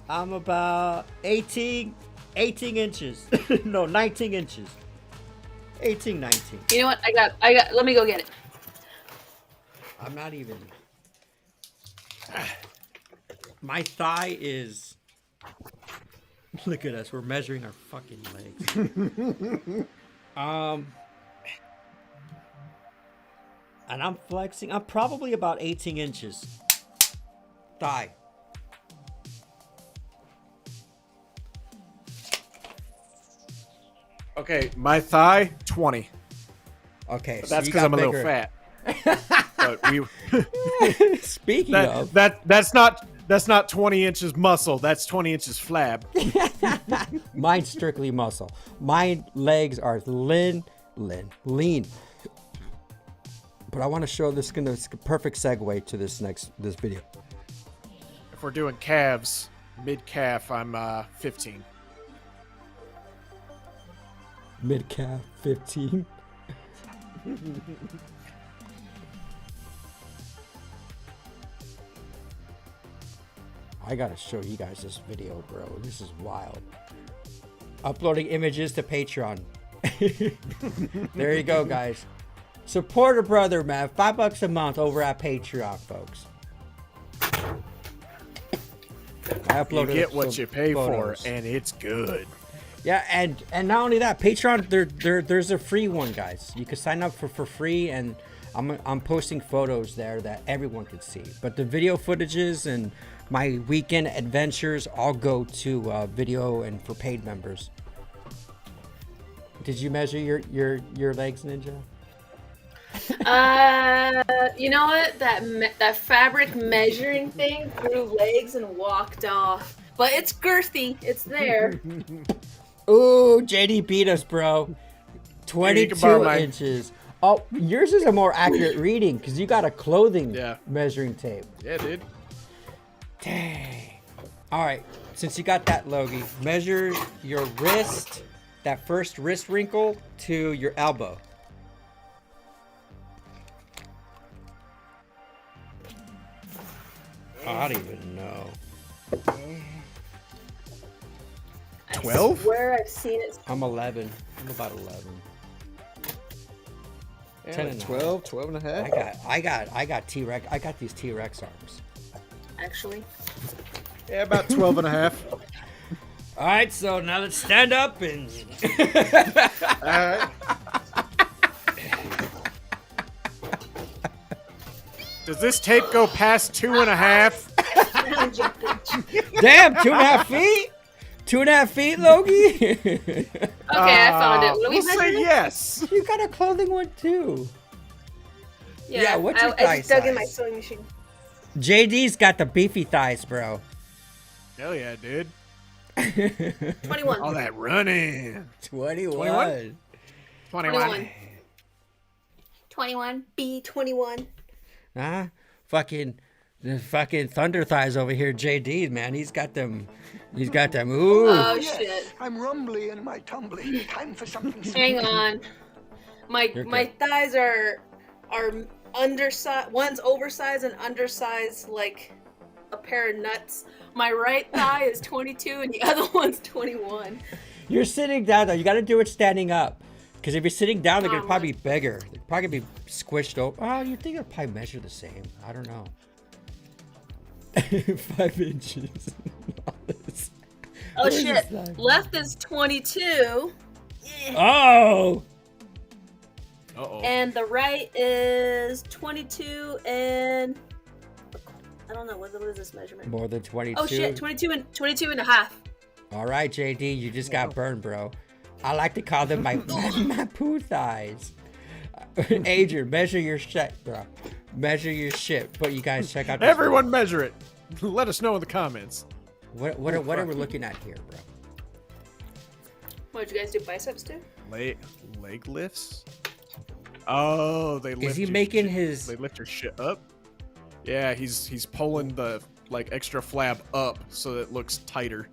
I'm about 18 inches. No, 19 inches. 18, 19. You know what? I got. Let me go get it. I'm not even. My thigh is. Look at us. We're measuring our fucking legs. And I'm flexing. I'm probably about 18 inches. Thigh. Okay, my thigh 20. Okay, But so that's you because got I'm a little bigger. fat. But we Speaking of, that's not 20 inches muscle. That's 20 inches flab. mine's strictly muscle. My legs are lean. But I want to show this. Gonna perfect segue to this video. If we're doing calves, mid calf, I'm 15. Mid calf 15. I gotta show you guys this video, bro. This is wild. Uploading images to Patreon. There you go, guys. Support a brother, man. $5 a month over at Patreon, folks. I uploaded. You get what you pay photos. for, and it's good. Yeah, and not only that, Patreon, there's a free one, guys. You can sign up for free, and I'm posting photos there that everyone can see. But the video footages and my weekend adventures all go to video and for paid members. Did you measure your legs, Ninja? You know what? That fabric measuring thing grew legs and walked off. But it's girthy. It's there. Ooh, JD beat us, bro. 22 inches. Oh, yours is a more accurate reading because you got a clothing measuring tape. Yeah, dude. Dang. All right, since you got that, Logie, measure your wrist, that first wrist wrinkle, to your elbow. I don't even know. 12? Where I've seen it. I'm 11. I'm about 11. Yeah, 10 and 12, 12 and a half. I got T-Rex. I got these T-Rex arms. Actually. Yeah, about 12 and a half. All right, so now let's stand up and. All right. Does this tape go past 2.5? Damn, 2.5 feet? 2.5 feet, Logie? Okay, I found it. What are we We'll say measuring? yes. You got a clothing one too. Yeah, what's your I thigh just dug in size? my sewing machine. JD's got the beefy thighs, bro. Hell yeah, dude. 21. All that running. 21. 21. 21. B21. Fucking thunder thighs over here, JD, man. He's got them. Ooh. Oh, shit. I'm rumbly and my tumbly. Time for something. Hang on. My thighs are undersized. One's oversized and undersized like a pair of nuts. My right thigh is 22 and the other one's 21. You're sitting down though. You got to do it standing up. Because if you're sitting down, they're gonna probably be bigger. They're probably gonna be squished over. Oh, you think they'll probably measure the same? I don't know. 5 inches. Oh shit! Left is 22. Oh. Uh-oh. And the right is 22 and I don't know what is this measurement? More than 22. Oh shit! 22 and a half. All right, JD, you just got burned, bro. I like to call them my poo thighs. Adrian, measure your shit, bro. Measure your shit. But you guys check out. Everyone measure it. Let us know in the comments. What are we looking at here, bro? What did you guys do? Biceps too? Leg lifts. Oh, they lift. Is he your making shit- his? They lift your shit up. Yeah, he's pulling the like extra flab up so that it looks tighter.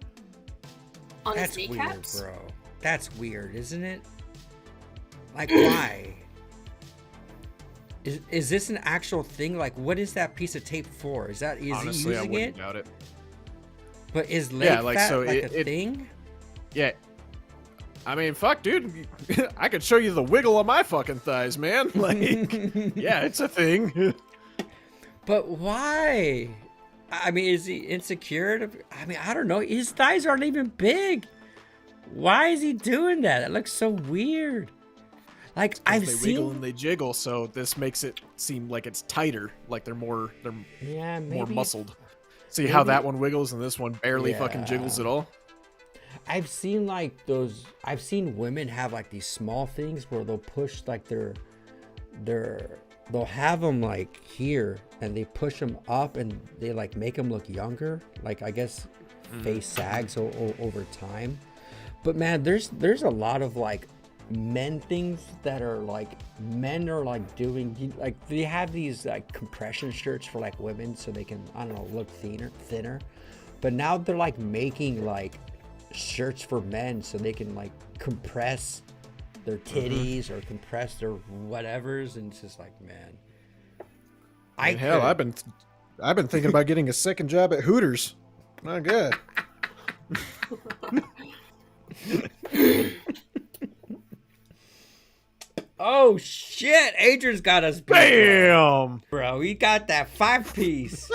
On That's his weird, kneecaps? bro. That's weird, isn't it? Like, why? Is this an actual thing? Like, what is that piece of tape for? Is Honestly, he I using wouldn't it? doubt it. But is leg like, fat so like it- a thing? Yeah. I mean, fuck, dude. I could show you the wiggle of my fucking thighs, man. Like, yeah, it's a thing. But why? I mean, is he insecure? I mean, I don't know. His thighs aren't even big. Why is he doing that? It looks so weird. Like I've They wiggle seen. and they jiggle, so this makes it seem like it's tighter, like they're more Yeah, maybe. more muscled. See how that one wiggles and this one barely fucking jiggles at all? I've seen like those. I've seen women have like these small things where they'll push like their they'll have them like here, and they push them up, and they like make them look younger. Like I guess face sags over time. But man, there's a lot of like men things that are like men are like doing, like they have these like compression shirts for like women so they can, I don't know, look thinner. But now they're like making like shirts for men so they can like compress their titties or compress their whatevers, and it's just like, man, hell, I've been thinking about getting a second job at Hooters. My God. Oh shit, Adrian's got us beat. Bam! Bro, he got that 5-piece.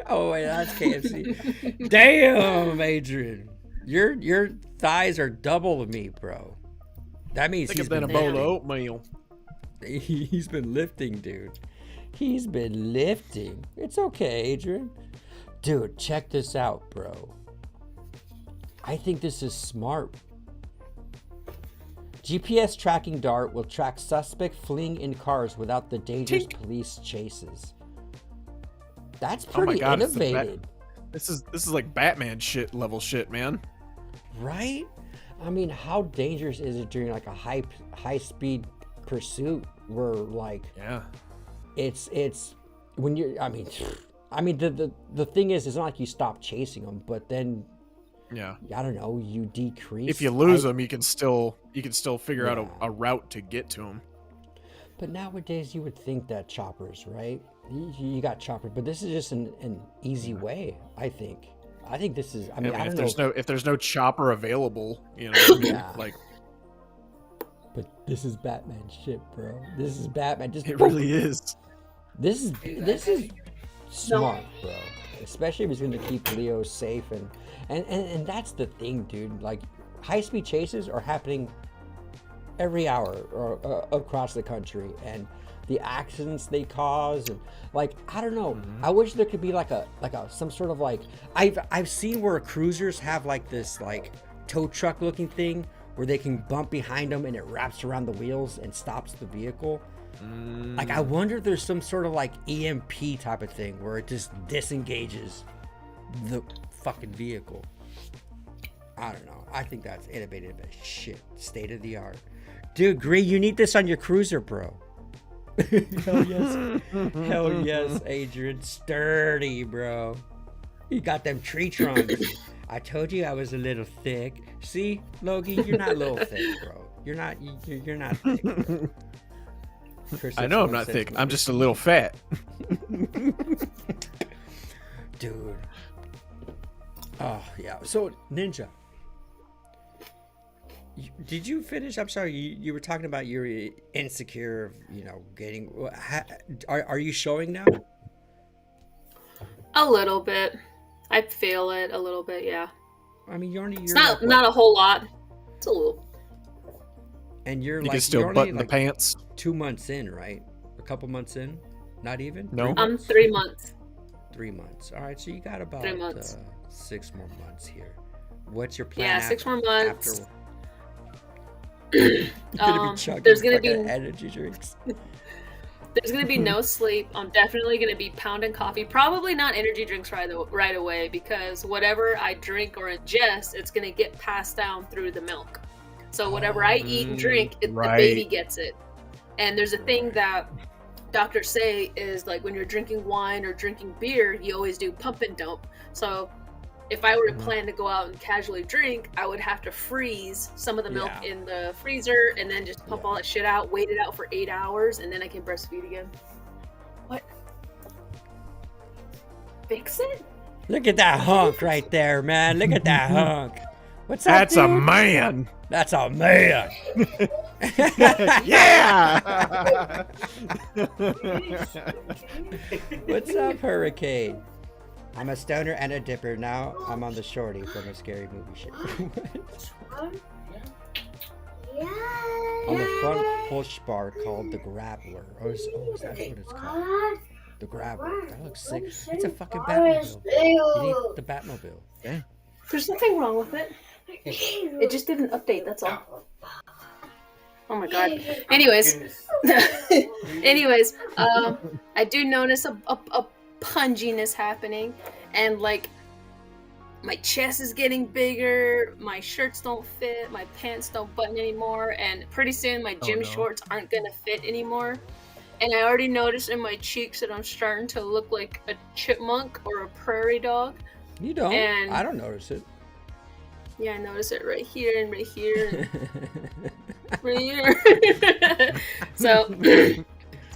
Oh wait, that's KFC. Damn, Adrian. Your thighs are double me, bro. That means Think he's it's been a bowl of oatmeal. He's been lifting, dude. He's been lifting. It's okay, Adrian. Dude, check this out, bro. I think this is smart. GPS tracking dart will track suspect fleeing in cars without the dangerous police chases. That's pretty innovative. This is like Batman level shit, man. Right? I mean, how dangerous is it during like a high speed pursuit where like it's when you're I mean the thing is, it's not like you stop chasing them, but then I don't know, you decrease. If you lose them, you can still figure out a route to get to them. But nowadays, you would think that choppers, right? You got choppers, but this is just an easy way. I think this is. I mean, I don't know if there's no chopper available, you know, like. But this is Batman shit, bro. This is Batman. It really is. This is smart, bro. Especially if he's going to keep Leo safe, and that's the thing, dude. Like, high-speed chases are happening every hour across the country, and the accidents they cause, and like, I don't know. I wish there could be like a some sort of like I've seen where cruisers have like this like tow truck looking thing where they can bump behind them and it wraps around the wheels and stops the vehicle. Like, I wonder if there's some sort of like EMP type of thing where it just disengages the fucking vehicle. I don't know. I think that's innovative as shit. State of the art. Dude, Gree, you need this on your cruiser, bro. Hell yes. Hell yes, Adrian. Sturdy, bro. You got them tree trunks. I told you I was a little thick. See, Logie, you're not a little thick, bro. You're not thick, bro. I know I'm not thick. I'm just a little fat. Dude. Oh, yeah. So, Ninja. Did you finish? I'm sorry. You were talking about you're insecure, you know, getting... Are you showing now? A little bit. I feel it a little bit, yeah. I mean, you're not a whole lot. It's a little. And you're can still button the pants. 2 months in, right? A couple months in? Not even? No. 3 months. 3 months. All right, so you got about 3 months. 6 more months here. What's your plan? Yeah, 6 more months. There's gonna be energy drinks. There's gonna be no sleep. I'm definitely gonna be pounding coffee. Probably not energy drinks right away, because whatever I drink or ingest, it's gonna get passed down through the milk. So whatever I eat and drink, the baby gets it. And there's a thing that doctors say is, like, when you're drinking wine or drinking beer, you always do pump and dump. So if I were to plan to go out and casually drink, I would have to freeze some of the milk in the freezer and then just pump all that shit out, wait it out for 8 hours, and then I can breastfeed again. What? Fix it? Look at that hunk right there, man. Look at that hunk. What's that? That's a man. That's a man. Yeah. What's up, Hurricane? I'm a stoner and a dipper. Now I'm on the shorty from a scary movie shit. On the front push bar called the Grappler. Oh, is that what it's called? The Grappler. That looks sick. It's a fucking Batmobile. You need the Batmobile. Yeah. There's nothing wrong with it. It just didn't update, that's all. Oh my god. Anyways, I do notice a punginess happening, and like my chest is getting bigger, my shirts don't fit, my pants don't button anymore, and pretty soon my gym shorts aren't gonna fit anymore. And I already noticed in my cheeks that I'm starting to look like a chipmunk or a prairie dog. You don't? And I don't notice it. yeah, I notice it right here and right here and right here. so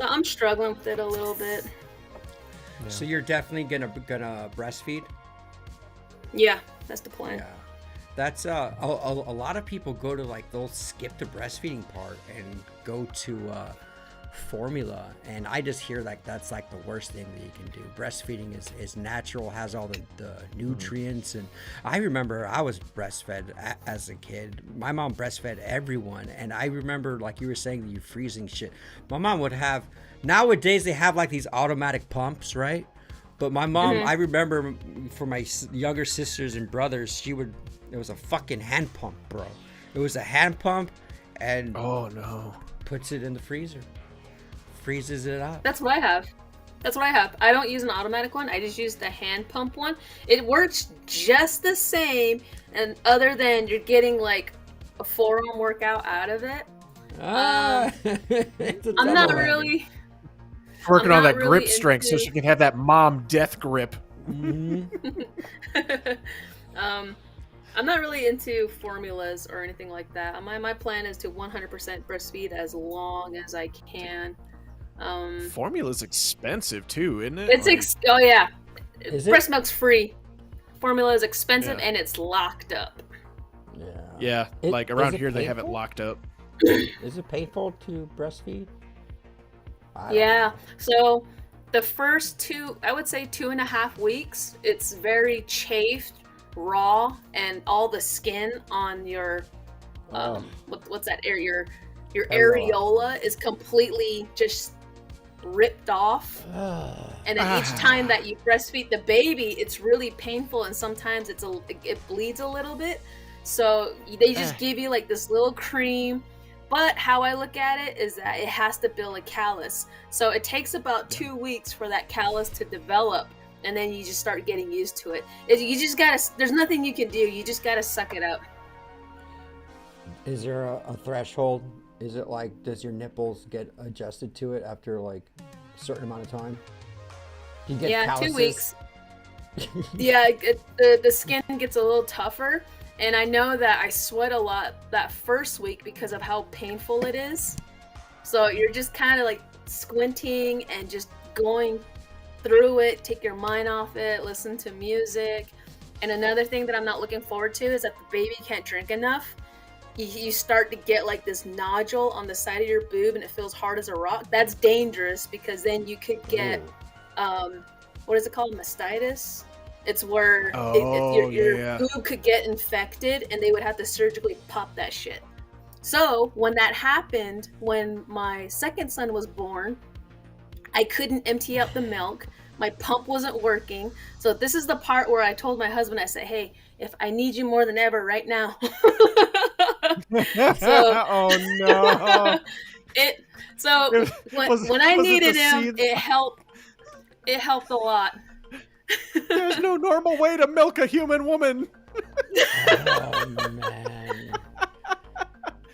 I'm struggling with it a little bit. Yeah. So you're definitely gonna breastfeed? Yeah, that's the plan. Yeah. That's a lot of people go to like, they'll skip the breastfeeding part and go to formula, and I just hear like that's like the worst thing that you can do. Breastfeeding is natural, has all the nutrients, and I remember I was breastfed as a kid. My mom breastfed everyone, and I remember, like you were saying, that you freezing shit. My mom would have, nowadays they have like these automatic pumps, right? But my mom, I remember for my younger sisters and brothers, it was a fucking hand pump, bro. It was a hand pump, and oh no, puts it in the freezer. Freezes it up. That's what I have. I don't use an automatic one. I just use the hand pump one. It works just the same, and other than you're getting like a forearm workout out of it. I'm not really working on that grip strength so she can have that mom death grip. Mm-hmm. I'm not really into formulas or anything like that. My plan is to 100% breastfeed as long as I can. Formula's expensive too, isn't it? It's oh yeah, breast it? milk's free. Formula is expensive and it's locked up. Yeah, like around here they have it locked up. Is it painful to breastfeed? Yeah. So the first I would say 2.5 weeks, it's very chafed, raw, and all the skin on your what's that area? Your areola is completely just ripped off. And then each time that you breastfeed the baby, it's really painful, and sometimes it bleeds a little bit. So they just give you like this little cream. But how I look at it is that it has to build a callus. So it takes about 2 weeks for that callus to develop, and then you just start getting used to it. You just gotta, there's nothing you can do. You just gotta suck it up. Is there a threshold? Is it like, does your nipples get adjusted to it after like a certain amount of time? Do you get calluses? 2 weeks. Yeah, the skin gets a little tougher. And I know that I sweat a lot that first week because of how painful it is. So you're just kind of like squinting and just going through it, take your mind off it, listen to music. And another thing that I'm not looking forward to is that the baby can't drink enough. You start to get like this nodule on the side of your boob and it feels hard as a rock. That's dangerous because then you could get, what is it called? Mastitis? It's where your boob could get infected and they would have to surgically pop that shit. So when that happened, when my second son was born, I couldn't empty out the milk. My pump wasn't working. So this is the part where I told my husband, I said, hey, if I need you more than ever right now. Oh no. When I needed him, it helped a lot. There's no normal way to milk a human woman. Oh man,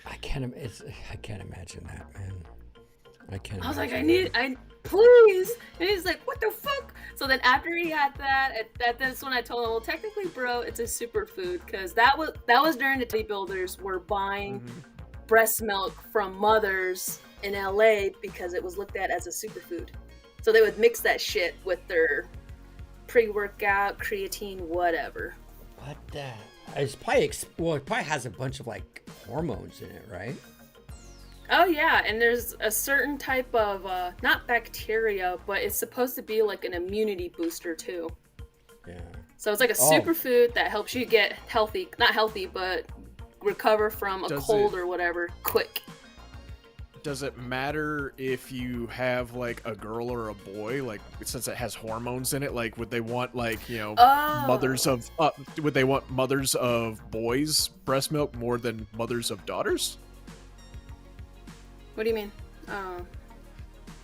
I can't imagine that, man. I was like, please. And he's like, what the fuck? So then after he had that's when I told him, well, technically, bro, it's a superfood, because that was during the bodybuilders were buying breast milk from mothers in LA because it was looked at as a superfood. So they would mix that shit with their pre-workout, creatine, whatever. What the? It's probably it probably has a bunch of like hormones in it, right? Oh yeah, and there's a certain type of not bacteria, but it's supposed to be like an immunity booster too. Yeah. So it's like a superfood that helps you get healthy, not healthy, but recover from a cold or whatever quick. Does it matter if you have like a girl or a boy, like since it has hormones in it? Like, would they want like, mothers of would they want mothers of boys breast milk more than mothers of daughters? What do you mean? Oh.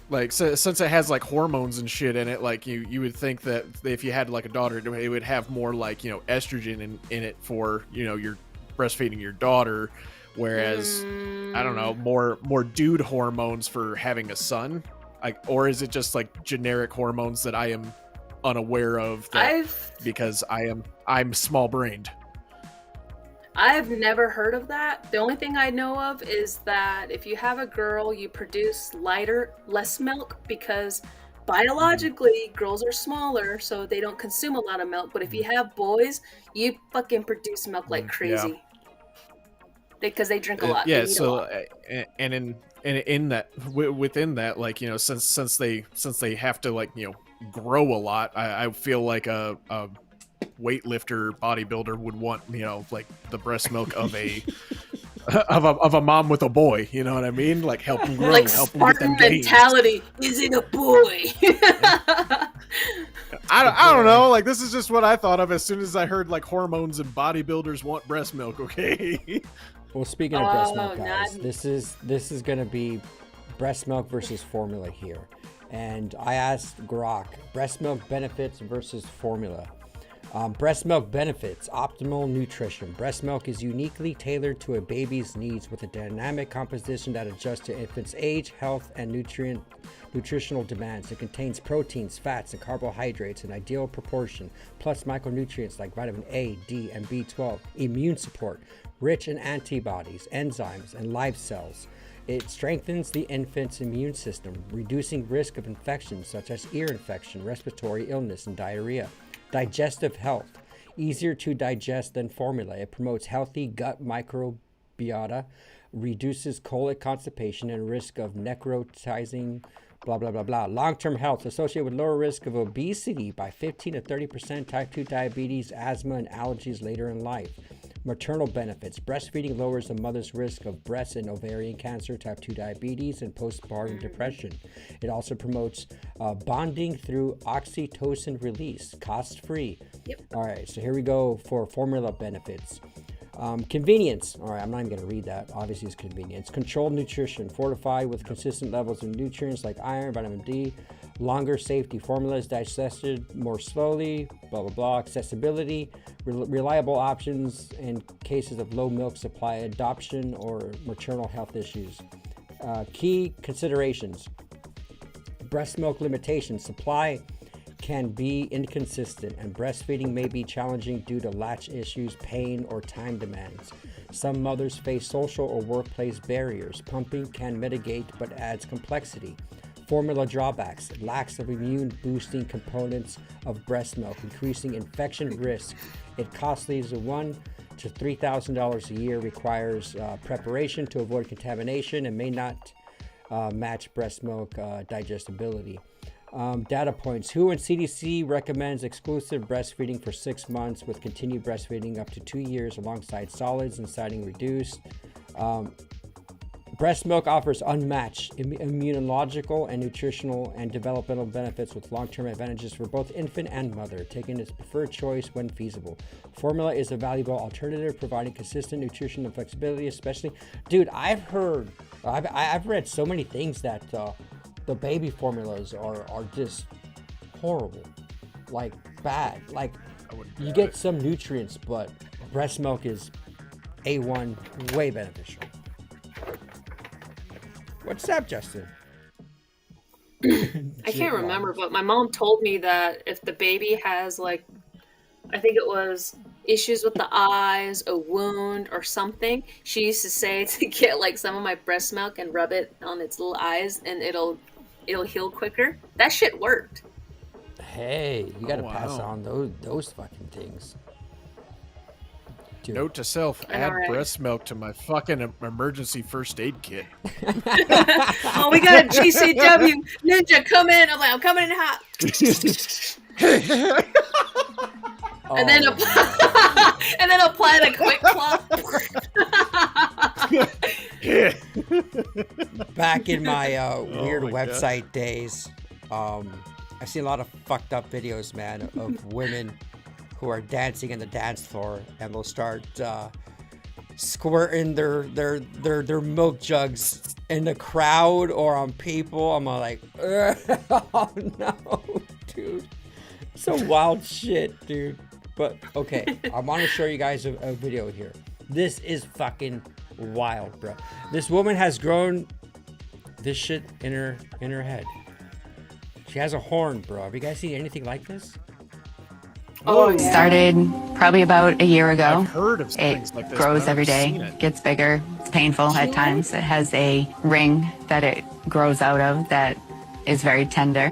Like, since it has like hormones and shit in it, like you would think that if you had like a daughter, it would have more like, you know, estrogen in it for, you know, your breastfeeding your daughter, whereas I don't know, more dude hormones for having a son. Like, or is it just like generic hormones that I am unaware of because I'm small brained? I've never heard of that. The only thing I know of is that if you have a girl, you produce less milk because biologically girls are smaller, so they don't consume a lot of milk. But if you have boys, you fucking produce milk like crazy. Because they drink a lot. Yeah, they eat so a lot. and in that within that, like, you know, since they have to, like, you know, grow a lot, I feel like a weightlifter bodybuilder would want, you know, like the breast milk of a of a mom with a boy, you know what I mean? Like, help him grow, Like help him get them Spartan gains. mentality. Is it a boy? I don't know. Like, this is just what I thought of as soon as I heard like hormones and bodybuilders want breast milk. Okay. Well, speaking of breast milk, Oh, guys, not- this is gonna be breast milk versus formula here, and I asked Grok breast milk benefits versus formula. Breast milk benefits: optimal nutrition. Breast milk is uniquely tailored to a baby's needs with a dynamic composition that adjusts to infant's age, health, and nutritional demands. It contains proteins, fats, and carbohydrates in ideal proportion, plus micronutrients like vitamin A, D, and B12, immune support, rich in antibodies, enzymes, and live cells. It strengthens the infant's immune system, reducing risk of infections such as ear infection, respiratory illness, and diarrhea. Digestive health: easier to digest than formula. It promotes healthy gut microbiota, reduces colic constipation and risk of necrotizing, blah, blah, blah, blah. Long-term health: associated with lower risk of obesity by 15 to 30%, type 2 diabetes, asthma, and allergies later in life. Maternal benefits: breastfeeding lowers the mother's risk of breast and ovarian cancer, type 2 diabetes, and postpartum depression. It also promotes bonding through oxytocin release, cost-free. Yep. All right, so here we go for formula benefits. Convenience. All right, I'm not even going to read that. Obviously, it's convenience. Controlled nutrition: fortified with consistent levels of nutrients like iron, vitamin D. Longer safety: formula is digested more slowly, blah, blah, blah. Accessibility: reliable options in cases of low milk supply, adoption, or maternal health issues. Key considerations: breast milk limitations. Supply can be inconsistent, and breastfeeding may be challenging due to latch issues, pain, or time demands. Some mothers face social or workplace barriers. Pumping can mitigate but adds complexity. Formula drawbacks: lacks of immune boosting components of breast milk, increasing infection risk. It costly is $1,000 to $3,000 a year, requires preparation to avoid contamination, and may not match breast milk digestibility. Data points: WHO and CDC recommends exclusive breastfeeding for 6 months with continued breastfeeding up to 2 years alongside solids and citing reduced. Breast milk offers unmatched immunological and nutritional and developmental benefits with long-term advantages for both infant and mother, taking its preferred choice when feasible. Formula is a valuable alternative, providing consistent nutrition and flexibility, especially... Dude, I've read so many things that the baby formulas are just horrible. Like, bad. Like, you get some nutrients, but breast milk is A1, way beneficial. What's up, Justin? I can't remember, but my mom told me that if the baby has, like, I think it was issues with the eyes, a wound, or something, she used to say to get, like, some of my breast milk and rub it on its little eyes, and it'll heal quicker. That shit worked. Hey, you gotta pass on those fucking things. Dude. Note to self: add right. breast milk to my fucking emergency first aid kit. Oh, we got a GCW ninja come in. I'm like, I'm coming in hot. And then apply the quick cloth. Back in my weird my website days, I see a lot of fucked up videos, man, of women who are dancing in the dance floor, and they'll start squirting their milk jugs in the crowd or on people. I'm all like, oh no, dude. Some wild shit, dude. But okay, I want to show you guys a video here. This is fucking wild, bro. This woman has grown this shit in her head. She has a horn, bro. Have you guys seen anything like this? Oh, yeah. Started probably about a year ago. I've heard of It things like this. grows but I've every never day, seen it. gets bigger. It's painful at times. It has a ring that it grows out of that is very tender.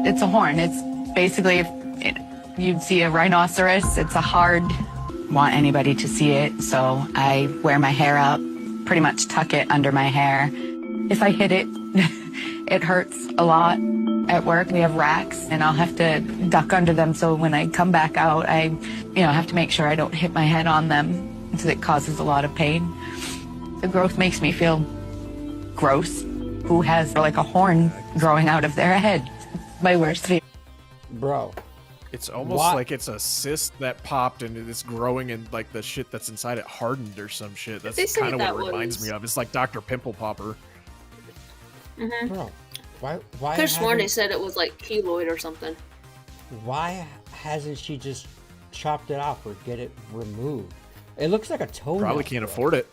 It's a horn. It's basically, you'd see a rhinoceros. It's a hard, want anybody to see it. So I wear my hair up, pretty much tuck it under my hair. If I hit it, it hurts a lot. At work, we have racks, and I'll have to duck under them. So when I come back out, I, have to make sure I don't hit my head on them, because it causes a lot of pain. The growth makes me feel gross. Who has like a horn growing out of their head? My worst fear. Bro, It's almost What? like it's a cyst that popped and it's growing, and like the shit that's inside it hardened or some shit. They That's say kind of what that it reminds was- me of. It's like Dr. Pimple Popper. bro, why Could have sworn they haven't- said it was like keloid or something. why hasn't she just chopped it off or get it removed? It looks like a toenail. Probably can't bro. afford it.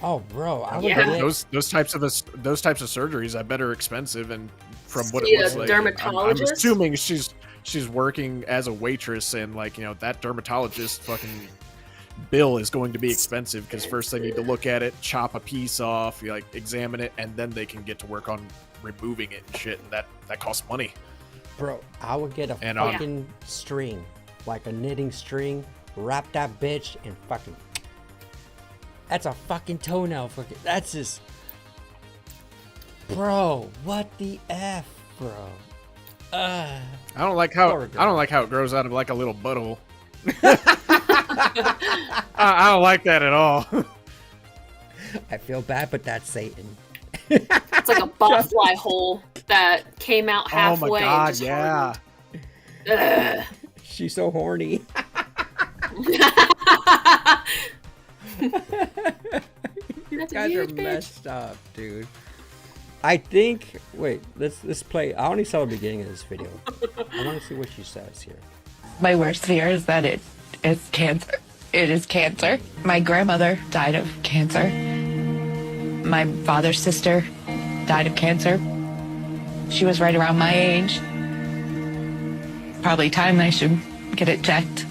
Oh, bro, I would Yeah. get- Those types of surgeries, I bet are expensive, and from what See it a looks like, I'm dermatologist? assuming she's working as a waitress, and like that dermatologist fucking bill is going to be expensive because first they need to look at it, chop a piece off, like examine it, and then they can get to work on removing it and shit, and that costs money. Bro, I would get a And, fucking string, like a knitting string, wrap that bitch, and fucking. That's a fucking toenail. Fucking. That's just. Bro, what the f, bro? I don't like how Poor girl. I don't like how it grows out of like a little butthole. I don't like that at all. I feel bad, but that's Satan. It's like a botfly hole that came out Oh halfway. my and god, just yeah. hardened. Ugh. She's so horny. That's a Guys are huge bitch. messed up, dude. I think. Wait, let's play. I only saw the beginning of this video. I want to see what she says here. My worst fear is that it is cancer. It is cancer. My grandmother died of cancer. My father's sister died of cancer. She was right around my age. Probably time I should get it checked.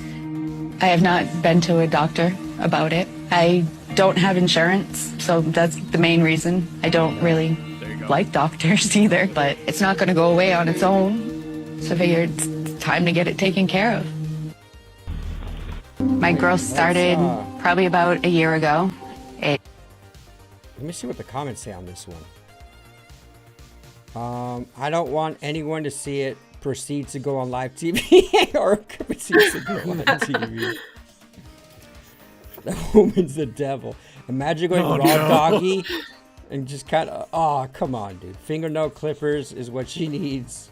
I have not been to a doctor about it. I don't have insurance, so that's the main reason. I don't really There you go. like doctors either, but it's not going to go away on its own. So I figured it's time to get it taken care of. My growth started probably about a year ago. Let me see what the comments say on this one. I don't want anyone to see it. Proceeds to go on live TV or proceeds to go on TV. That woman's the devil. Imagine going raw doggy and just kind of. Oh, come on, dude. Fingernail clippers is what she needs.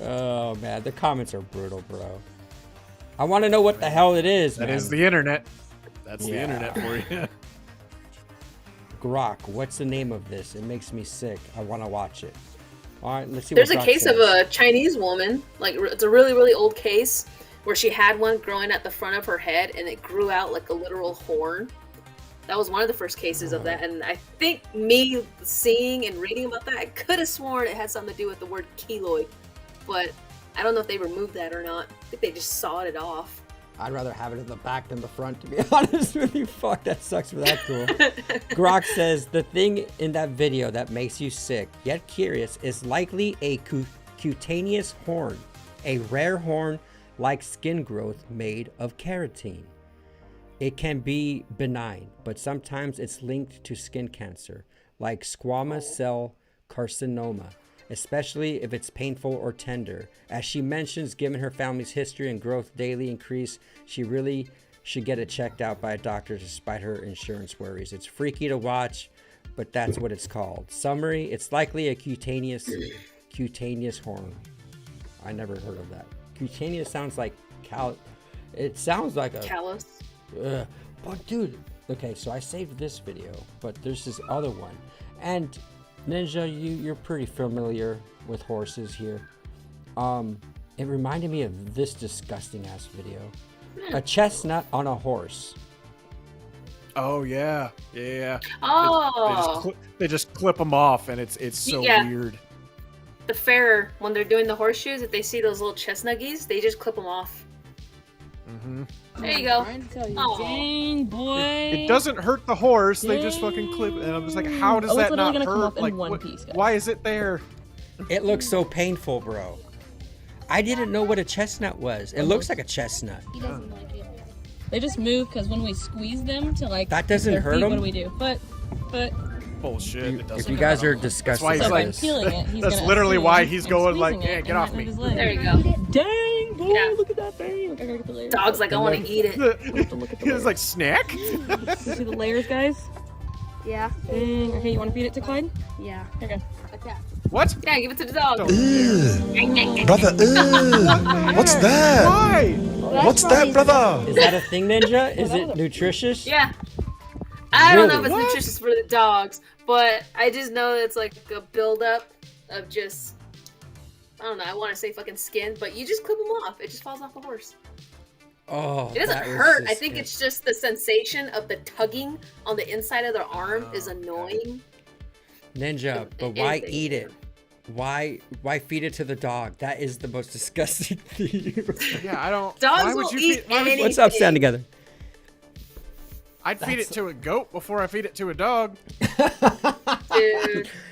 Oh man, the comments are brutal, bro. I want to know what the hell it is. That man. is the internet. That's the Yeah. internet for you. Grok. What's the name of this? It makes me sick. I want to watch it. All right, let's see. There's what a Grok case of says. a Chinese woman, like it's a really, really old case, where she had one growing at the front of her head and it grew out like a literal horn. That was one of the first cases of that, and I think me seeing and reading about that, I could have sworn it had something to do with the word keloid, but I don't know if they removed that or not. I think they just sawed it off. I'd rather have it in the back than the front, to be honest with you. Fuck, that sucks for that cool. Grok says, the thing in that video that makes you sick, yet curious, is likely a cutaneous horn, a rare horn-like skin growth made of keratin. It can be benign, but sometimes it's linked to skin cancer, like squamous cell carcinoma, especially if it's painful or tender. As she mentions, given her family's history and growth daily increase, she really should get it checked out by a doctor despite her insurance worries. It's freaky to watch, but that's what it's called. Summary, it's likely a cutaneous horn. I never heard of that. Cutaneous sounds like it sounds like a Callus. But dude, okay, so I saved this video, but there's this other one. And Ninja, you're pretty familiar with horses here. It reminded me of this disgusting ass video. A chestnut on a horse. Oh yeah. Oh. They just clip them off, and it's so weird. The fair, when they're doing the horseshoes, if they see those little chestnuggies, they just clip them off. Mm-hmm. There you go. Dang, boy. It doesn't hurt the horse. They just fucking clip it. And I'm just like, how does that not gonna come hurt? up in Like, one piece, guys. why is it there? It looks so painful, bro. I didn't know what a chestnut was. It looks like a chestnut. He doesn't like it. They just move because when we squeeze them to like That doesn't their hurt feet, them? What do we do? But Bullshit. It doesn't If you hurt guys are them. disgusting why he's with so by like- this, peeling it, he's That's gonna literally assume why he's and going squeezing like, it, get and off that me. hurt his leg. There you go. Dang, boy, Yeah. look at that thing. Look, I gotta get the layers. Dog's like, I want to eat it. Look at the He was layers. like, snack? You see the layers, guys? Yeah. Dang. Okay, you want to feed it to Clyde? Yeah. Okay. What? Yeah, give it to the dog. Brother, what's that? Why? What's that, brother? is that a thing, Ninja? Is it nutritious? Yeah. I don't know if it's Really? nutritious for the dogs, but I just know it's like a buildup of just, I don't know, I want to say fucking skin, but you just clip them off. It just falls off the horse. Oh, It doesn't that was hurt. I think disgusting. it's just the sensation of the tugging on the inside of their arm is annoying. Ninja, but why Anything. eat it? Why feed it to the dog? That is the most disgusting thing. Yeah, I don't. Dogs why would will you eat feed, why would you- anything. What's up? Stand together. I'd feed it to a goat before I feed it to a dog. Dude,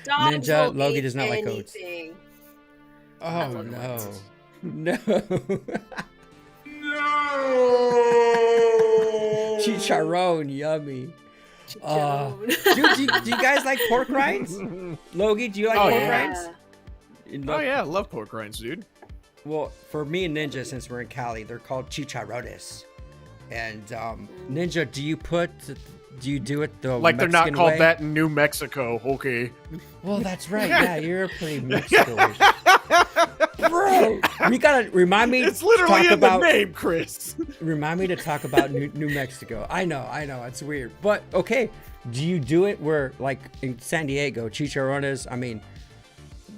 dogs Ninja, will Logie eat does not like goats. anything. Oh what no. it No. Chicharron, yummy. Dude, do you guys like pork rinds? Logie, do you like Oh, pork yeah. rinds? Oh yeah, I love pork rinds, dude. Well, for me and Ninja, since we're in Cali, they're called chicharrones. And Ninja, do you do it the Like they're not Mexican called way? that in New Mexico. Okay. Well, that's right. Yeah, you're pretty Mexican. Bro, you gotta remind me. It's to literally talk in about, the name, Chris. Remind me to talk about New Mexico. I know, it's weird, but okay. Do you do it where, like in San Diego, chicharrones? I mean,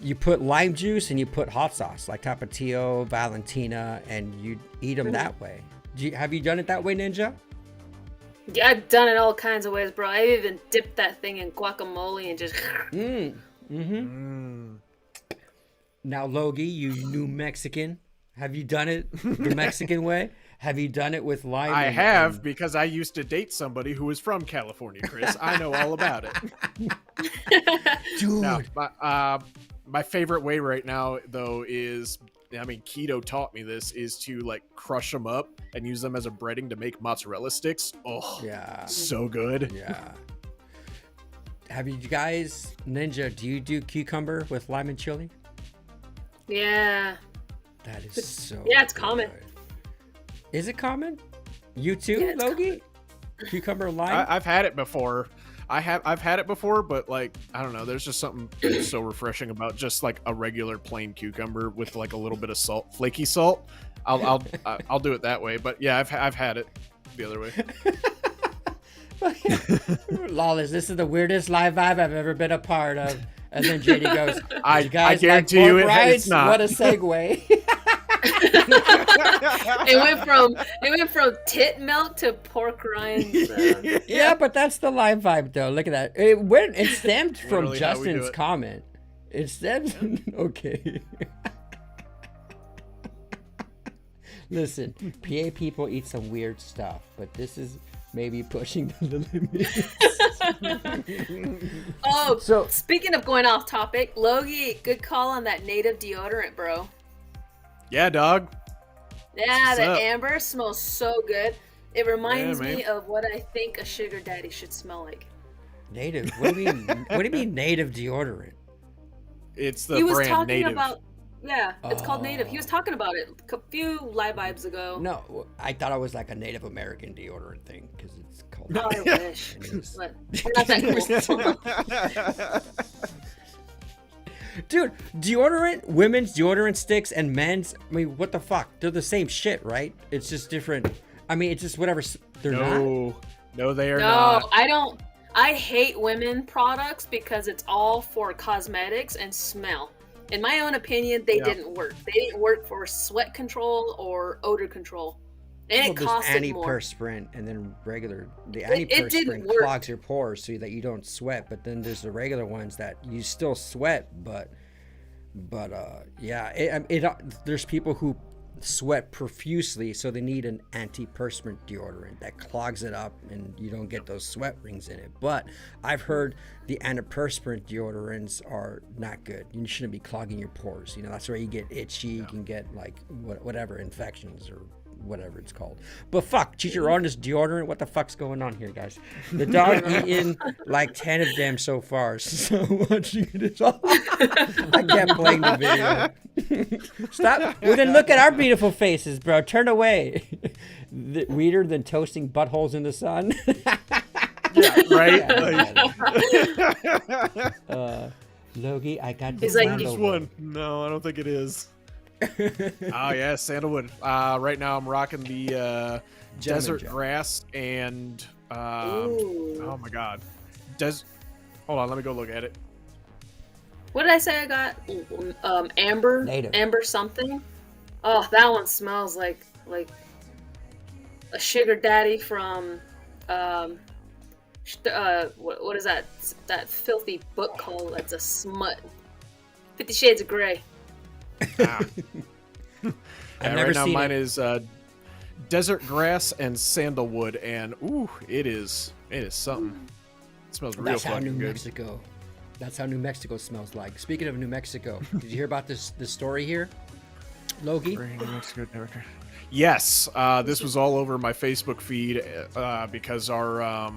you put lime juice and you put hot sauce, like Tapatio, Valentina, and you eat them that way. Have you done it that way, Ninja? Yeah, I've done it all kinds of ways, bro. I even dipped that thing in guacamole and just. Now, Logie, you New Mexican, have you done it the Mexican way? Have you done it with lime? I have, because I used to date somebody who was from California, Chris. I know all about it. Dude. Now, my favorite way right now, though, is, I mean, keto taught me this, is to like crush them up and use them as a breading to make mozzarella sticks. Oh, Yeah. so good. Yeah. Have you guys, Ninja, do you do cucumber with lime and chili? Yeah. That is so Yeah, it's common. good. Is it common? You too, Yeah, it's Logie? Cucumber lime? I've had it before. I've had it before, but like, I don't know, there's just something so refreshing about just like a regular plain cucumber with like a little bit of salt, flaky salt. I'll do it that way. But yeah, I've had it the other way. Lawless, this is the weirdest live vibe I've ever been a part of. And then JD goes, I "You guys guarantee like you pork it's rinds? not." What a segue. It went from tit milk to pork rinds. Yeah, but that's the live vibe, though. Look at that. It stemmed from Literally how we do Justin's it. comment. It stemmed. Okay. Listen, PA people eat some weird stuff, but this is maybe pushing the limits. Oh, So- speaking of going off topic, Logie, good call on that native deodorant, bro. Yeah, dog. Yeah, What's the up? amber smells so good. It reminds Yeah, man. me of what I think a sugar daddy should smell like. Native? What do you mean? What do you mean native deodorant? It's the He was brand talking Native. about, yeah, it's called Native. He was talking about it a few live vibes ago. No, I thought it was like a Native American deodorant thing because it's called. Oh, I wish. But we're not that cool. Dude, deodorant, women's deodorant sticks and men's, I mean, what the fuck? They're the same shit, right? It's just different. I mean, it's just whatever. They're not. No, they are No, not. I don't. I hate women products because it's all for cosmetics and smell. In my own opinion, they didn't work. They didn't work for sweat control or odor control. And Well, it there's costed more. antiperspirant and then regular. The It didn't antiperspirant work. clogs your pores so that you don't sweat. But then there's the regular ones that you still sweat, but there's people who sweat profusely, so they need an antiperspirant deodorant that clogs it up and you don't get those sweat rings in it. But I've heard the antiperspirant deodorants are not good. You shouldn't be clogging your pores. You know, that's where you get itchy. You can get like whatever infections or whatever it's called. But fuck, Chicho on this deodorant. What the fuck's going on here, guys? The dog eating like 10 of them so far. So watching it all. I kept playing the video. Stop. Well, then look at our beautiful faces, bro. Turn away. Weirder than toasting buttholes in the sun. Yeah, right? Logie, I got He's this like, This one. No, I don't think it is. Oh yeah, sandalwood. Right now I'm rocking the desert grass and oh my god, hold on, let me go look at it. What did I say I got? Amber? Native. Amber something? Oh, that one smells like a sugar daddy from what is that filthy book called? That's a smut. 50 Shades of Grey. I've never right now seen mine it. is desert grass and sandalwood, and ooh, it is something. It smells real That's how fucking New good. Mexico. That's how New Mexico smells like. Speaking of New Mexico, did you hear about this story here, Logie? New Mexico, yes, this was all over my Facebook feed because our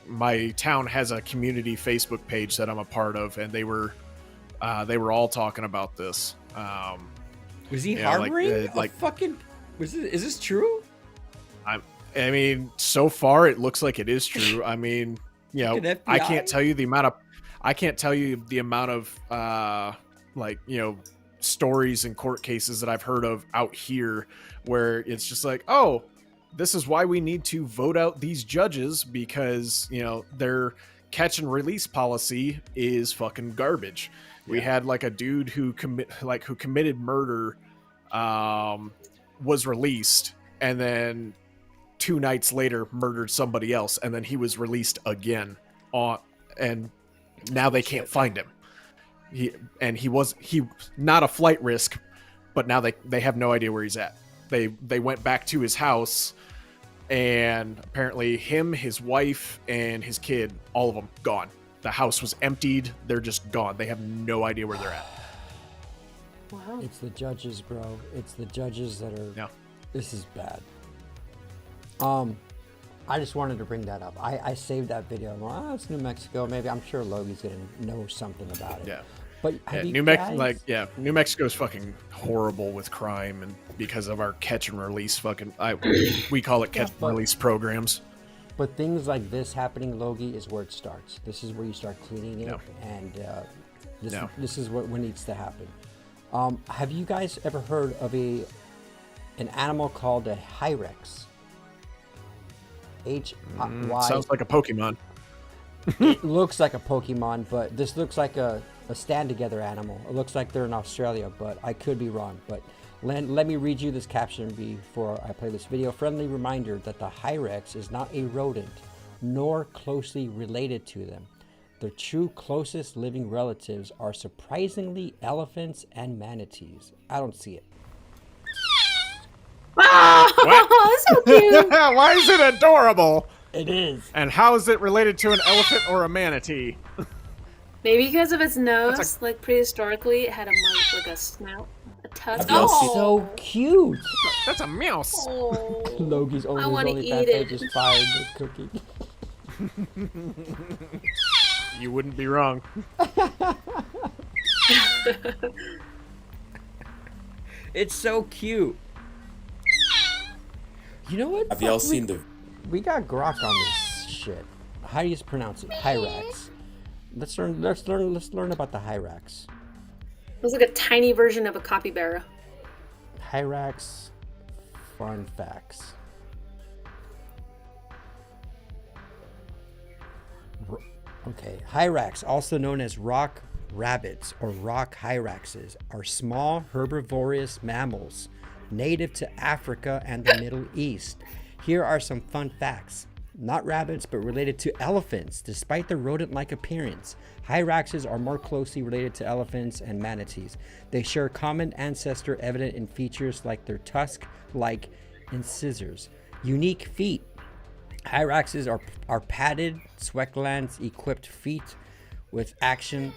my town has a community Facebook page that I'm a part of, and they were all talking about this. Was he Yeah, harboring like, fucking? Is this true? I mean, so far it looks like it is true. I mean, you know, Fucking I FBI? can't tell you the amount of stories and court cases that I've heard of out here where it's just like, oh, this is why we need to vote out these judges because, you know, their catch and release policy is fucking garbage. We had like a dude who committed murder, was released, and then 2 nights later murdered somebody else, and then he was released again and now they can't find him. He not a flight risk, but now they have no idea where he's at. They went back to his house, and apparently him, his wife, and his kid, all of them gone. The house was emptied. They're just gone. They have no idea where they're at. Wow. It's the judges, bro. It's the judges that are. Yeah. This is bad. I just wanted to bring that up. I saved that video. I'm like, it's New Mexico. Maybe I'm sure Logie's gonna know something about it. Yeah. But have you New guys... New Mexico's fucking horrible with crime, and because of our catch and release we call it catch and release programs. But things like this happening, Logie, is where it starts. This is where you start cleaning it, and this is what needs to happen. Have you guys ever heard of an animal called a Hyrax? H-Y. Sounds like a Pokemon. It looks like a Pokemon, but this looks like a stand-together animal. It looks like they're in Australia, but I could be wrong. But let me read you this caption before I play this video. Friendly reminder that the Hyrax is not a rodent, nor closely related to them. Their true closest living relatives are surprisingly elephants and manatees. I don't see it. Oh, so cute. Why is it adorable? It is. And how is it related to an elephant or a manatee? Maybe because of its nose, like prehistorically, it had like a snout, a tusk. That's Oh, so cute. That's a mouse. oh. Logie's I wanna only eat fan it. page is fired with cookie. You wouldn't be wrong. It's so cute. You know what? Have y'all seen the? We got grok on this shit. How do you pronounce it? Hyrax. Let's learn about the Hyrax. It was like a tiny version of a capybara. Hyrax fun facts. Okay, hyrax, also known as rock rabbits or rock hyraxes, are small herbivorous mammals native to Africa and the Middle East. Here are some fun facts. Not rabbits, but related to elephants. Despite their rodent-like appearance, hyraxes are more closely related to elephants and manatees. They share a common ancestor evident in features like their tusk-like incisors. Unique feet. Hyraxes are padded, Sweklands-equipped feet with action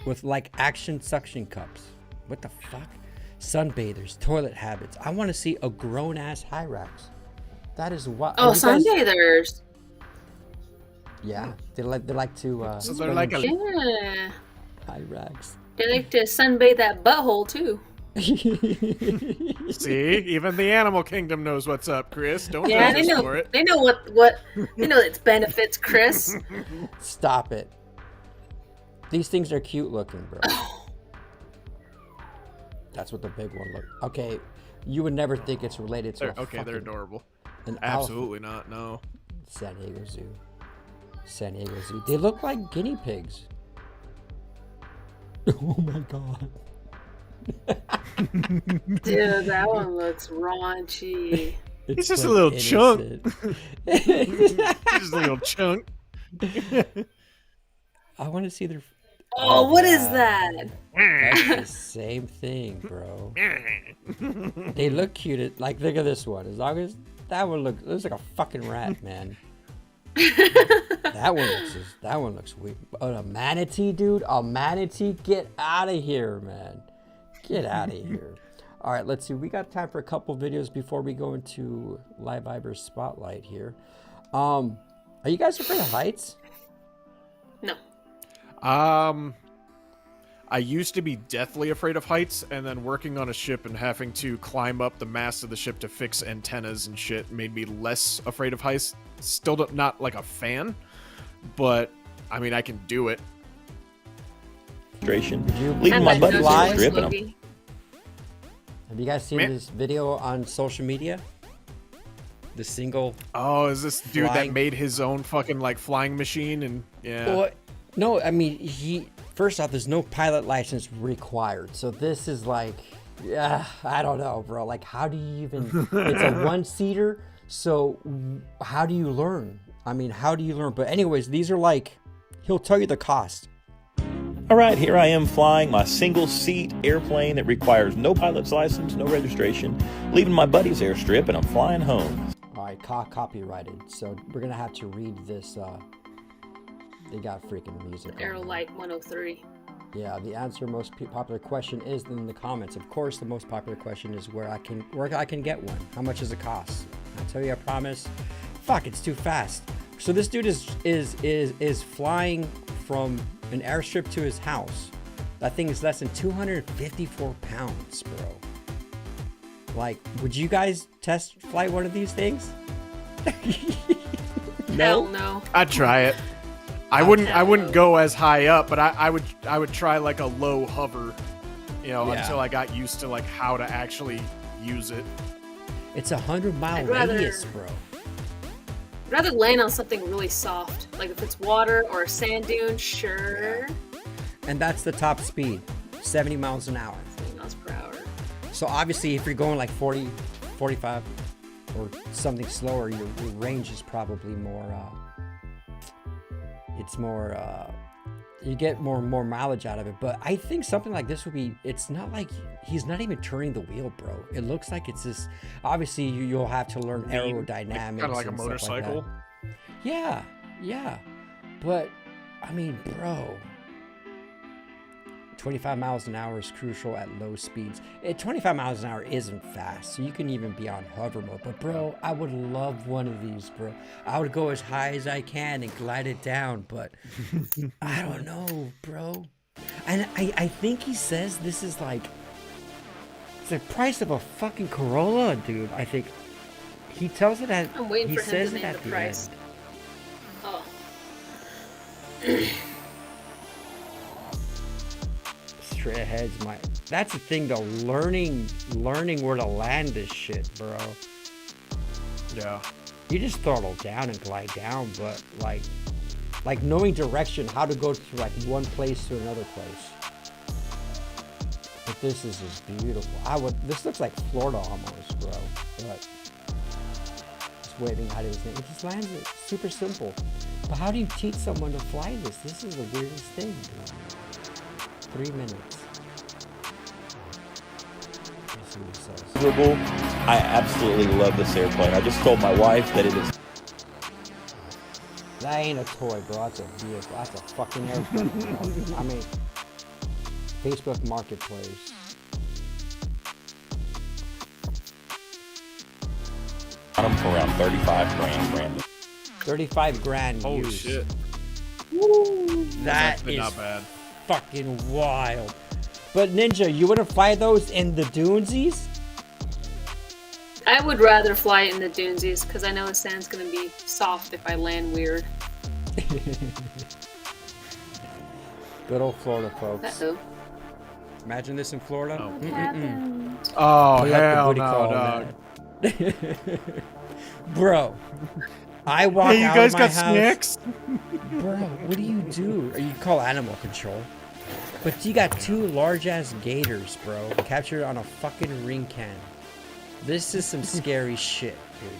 suction cups. What the fuck? Sunbathers, toilet habits. I want to see a grown-ass hyrax. That is what. Oh, sunbathers. Yeah, they like to. So they're like a Yeah. hyrax. They like to sunbathe that butthole too. See, even the animal kingdom knows what's up, Chris. Don't Yeah, judge they us know. for it. They know what. They know its benefits, Chris. Stop it. These things are cute looking, bro. That's what the big one look. Okay, you would never think it's related to. They're adorable. An Absolutely not. No. San Diego Zoo. San Diego Zoo. They look like guinea pigs. Oh my god. Dude, that one looks raunchy. It's just so a little chunk. innocent. Just a little chunk. I want to see their. Oh, what is that? That's the same thing, bro. They look cute. Like, look at this one. As long as that one looks like a fucking rat, man. That one looks weird. But a manatee, dude. A manatee. Get out of here, man. Get out of here. All right, let's see. We got time for a couple videos before we go into Live Viber's spotlight here. Are you guys afraid of heights? No. I used to be deathly afraid of heights, and then working on a ship and having to climb up the mast of the ship to fix antennas and shit made me less afraid of heights. Still not like a fan, but I mean I can do it. Did you Leaving my buddies live? here stripping them. Have you guys seen this video on social media? The single. Oh, is this dude flying- that made his own fucking like flying machine? And yeah. Well, no, I mean first off, there's no pilot license required. So this is like, I don't know, bro. Like, how do you even? It's a one-seater. So how do you learn? I mean, how do you learn? But anyways, these are like, he'll tell you the cost. All right, here I am flying my single-seat airplane that requires no pilot's license, no registration, leaving my buddy's airstrip, and I'm flying home. All right, copyrighted. So we're gonna have to read this. They got freaking music. on Aero here. Light 103. Yeah, the answer most popular question is in the comments. Of course, the most popular question is where I can get one. How much does it cost? I tell you, I promise. Fuck, it's too fast. So this dude is flying from an airstrip to his house. That thing is less than 254 pounds, bro. Like, would you guys test flight one of these things? Hell no. I'd try it. I wouldn't go as high up, but I would try like a low hover, until I got used to like how to actually use it. It's 100-mile I'd rather- radius, bro. I'd rather land on something really soft. Like if it's water or a sand dune, sure. And that's the top speed, 70 miles an hour. 20 miles per hour. So obviously if you're going like 40, 45 or something slower, your range is probably more, you get more mileage out of it. But I think something like this would be, it's not like, he's not even turning the wheel, bro. It looks like it's this, obviously you'll have to learn aerodynamics. Kind of like a and stuff like motorcycle. that. Yeah. But, I mean, bro, 25 miles an hour is crucial at low speeds. 25 miles an hour isn't fast, so you can even be on hover mode. But bro, I would love one of these, bro. I would go as high as I can and glide it down, but I don't know, bro. And I think he says this is like, it's the price of a fucking Corolla, dude. I think he tells it at, I'm waiting he for him says to it name at the the price. end. Oh. Straight ahead's that's the thing though, learning where to land this shit, bro. Yeah. You just throttle down and glide down, but like like knowing direction, how to go to like one place to another place. But this is just beautiful. This looks like Florida almost, bro. But just waving at his name. It just lands it. Super simple. But how do you teach someone to fly this? This is the weirdest thing, dude. 3 minutes. Let's see what it says. I absolutely love this airplane. I just told my wife that it is. That ain't a toy, bro. That's a vehicle. That's a fucking airplane, bro. I mean, Facebook Marketplace. Got them for around 35 grand. 35 grand Oh used. shit. Woo, that is not bad. fucking wild. But Ninja, you wouldn't fly those in the Dunesies? I would rather fly it in the Dunesies because I know the sand's gonna be soft if I land weird. Good old Florida, folks. Uh-oh. Imagine this in Florida. Oh, What We got the hell booty no, call, dog. man. Bro, I walk Hey, you out guys of my got house. snacks? Bro, what do you do? Or you call animal control. But you got 2 large-ass gators, bro, captured on a fucking ring can. This is some scary shit, dude.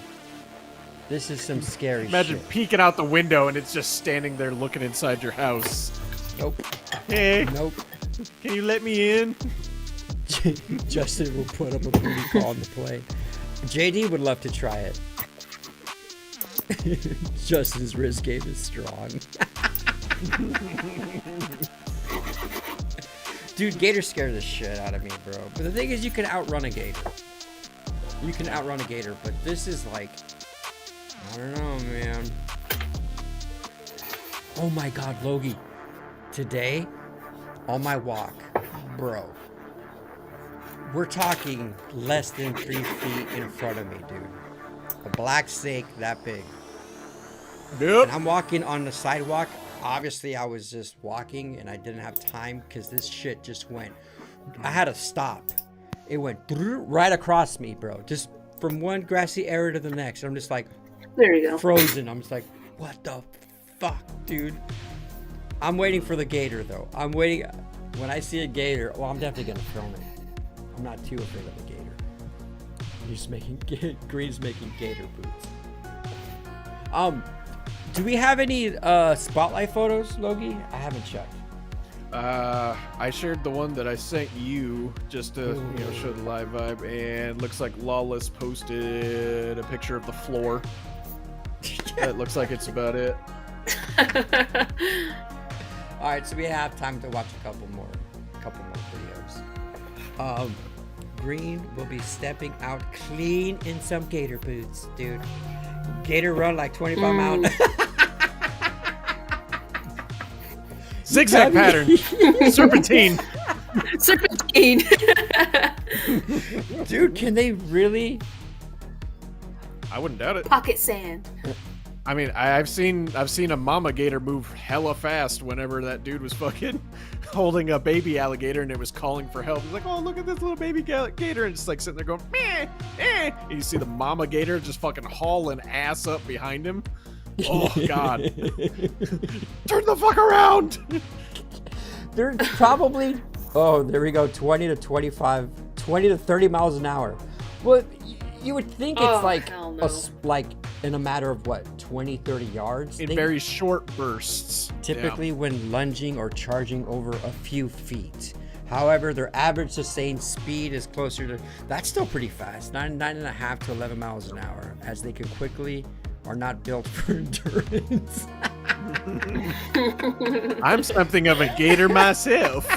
This is some scary Imagine shit. peeking out the window and it's just standing there looking inside your house. Nope. Hey, Nope. can you let me in? Justin will put up a booty call on the plane. JD would love to try it. Justin's wrist game is strong. Dude, gators scare the shit out of me, bro. But the thing is, you can outrun a gator. You can outrun a gator, but this is like, I don't know, man. Oh my God, Logie. Today, on my walk, bro, we're talking less than 3 feet in front of me, dude. A black snake that big. Yep. And I'm walking on the sidewalk. Obviously, I was just walking and I didn't have time because this shit just went. I had to stop. It went right across me, bro. Just from one grassy area to the next. I'm just like, There you go. frozen. I'm just like, what the fuck, dude? I'm waiting for the gator, though. I'm waiting. When I see a gator, well, I'm definitely going to film it. I'm not too afraid of a gator. He's making, Green's making gator boots. Do we have any spotlight photos, Logie? I haven't checked. I shared the one that I sent you just to show the live vibe, and looks like Lawless posted a picture of the floor. It looks like it's about it. All right, so we have time to watch a couple more videos. Green will be stepping out clean in some gator boots, dude. Gator run like 25 miles. Zigzag pattern. Serpentine. Serpentine. Dude, can they really? I wouldn't doubt it. Pocket sand. I mean, I've seen a mama gator move hella fast whenever that dude was fucking holding a baby alligator and it was calling for help. He's like, oh, look at this little baby gator, and just like sitting there going, meh, eh. And you see the mama gator just fucking hauling ass up behind him. Oh God! Turn the fuck around! They're probably, oh, there we go, 20 to 30 miles an hour. Well, you would think it's like hell no. like in a matter of what, 20, 30 yards? In very short bursts. Typically when lunging or charging over a few feet. However, their average sustained speed is closer to, that's still pretty fast, 9.5 to 11 miles an hour, as they can quickly are not built for endurance. I'm something of a gator myself.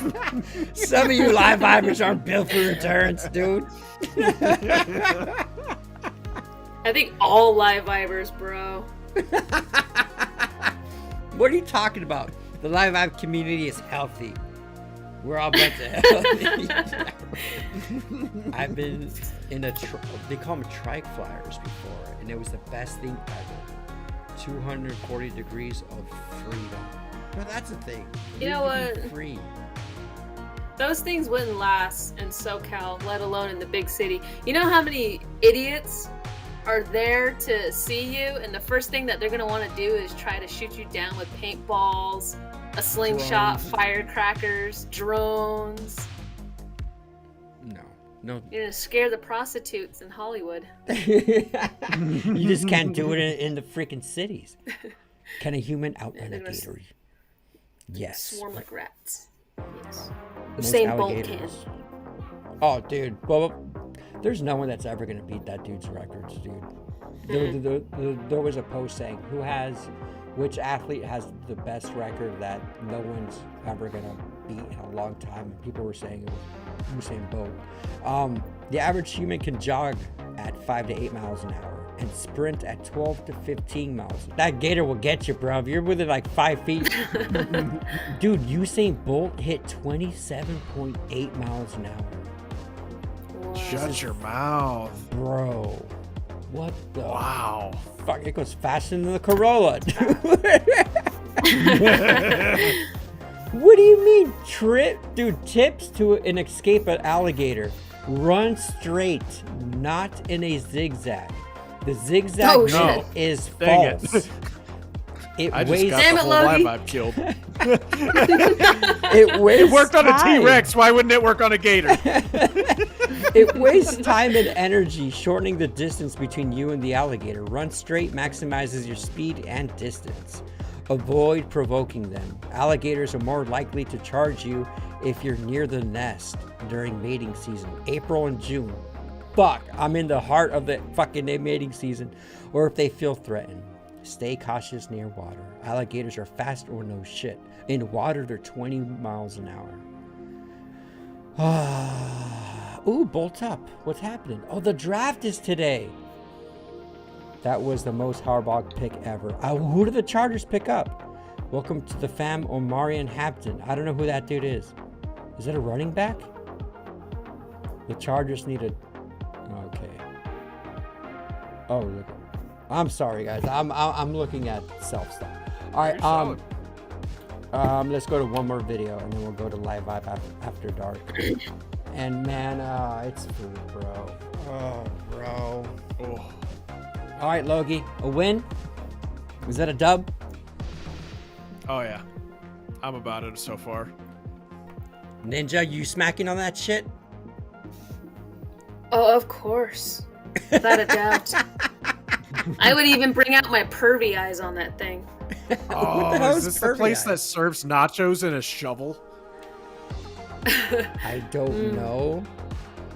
Some of you live vibers aren't built for endurance, dude. I think all live vibers, bro. What are you talking about? The live vibe community is healthy. We're all bunch of healthy. I've been in they call them trike flyers before, and it was the best thing ever. 240 degrees of freedom. No, that's the thing. You know what? Free. Those things wouldn't last in SoCal, let alone in the big city. You know how many idiots are there to see you, and the first thing that they're gonna want to do is try to shoot you down with paintballs, a slingshot, firecrackers, drones. No. You're gonna scare the prostitutes in Hollywood. You just can't do it in the freaking cities. Can a human outrun a gator? Yes. Swarm like rats. Yes. Most Usain Bolt can. alligators. Oh, dude. Well, there's no one that's ever gonna beat that dude's records, dude. There was a post saying which athlete has the best record that no one's ever gonna beat in a long time, and people were saying it was Usain Bolt. The average human can jog at 5 to 8 miles an hour and sprint at 12 to 15 miles. That gator will get you, bro. If you're within like 5 feet. Dude, Usain Bolt hit 27.8 miles an hour. Shut your mouth. Bro. What the? Wow. Fuck, it goes faster than the Corolla. What do you mean tips to an escape an alligator. Run straight, not in a zigzag. The zigzag is Dang false. It I just weighs. got Damn the it, whole Logie. live I've killed. It weighs. It worked on a time. T-Rex. Why wouldn't it work on a gator? It wastes time and energy, shortening the distance between you and the alligator. Run straight maximizes your speed and distance. Avoid provoking them. Alligators are more likely to charge you if you're near the nest during mating season, April and June. Fuck, I'm in the heart of the fucking mating season. Or if they feel threatened. Stay cautious near water. Alligators are fast or no shit. In water, they're 20 miles an hour. Ooh, bolt up. What's happening? Oh, the draft is today. That was the most Harbaugh pick ever. Who did the Chargers pick up? Welcome to the fam, Omarion Hampton. I don't know who that dude is. Is that a running back? The Chargers need a... Okay. Oh, look. I'm sorry, guys. I'm looking at self stuff. All right. Let's go to one more video, and then we'll go to Live Vibe after dark. And man, it's food, bro. Oh, bro. Oh. All right, Logie, a win? Is that a dub? Oh yeah, I'm about it so far. Ninja, you smacking on that shit? Oh, of course. Without a doubt. I would even bring out my pervy eyes on that thing. Oh, is this the place that serves nachos in a shovel? I don't know,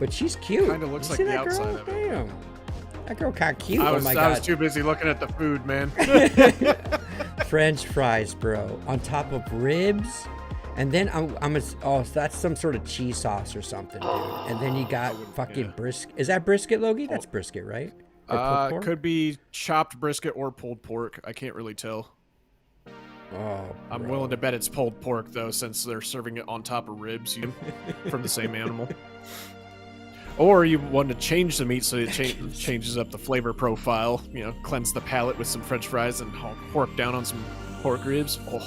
but she's cute. Kind of looks You like see the that outside girl? of it. Damn, that girl kind of cute. I Oh my god. I was too busy looking at the food, man. French fries, bro, on top of ribs, and then so that's some sort of cheese sauce or something, dude. And then you got fucking brisket. Is that brisket, Logie? That's brisket, right? Or pulled pork? Could be chopped brisket or pulled pork. I can't really tell. Oh, I'm bro. willing to bet it's pulled pork though, since they're serving it on top of ribs from the same animal. Or you want to change the meat so it changes up the flavor profile. You know, cleanse the palate with some French fries and pork down on some pork ribs. Oh.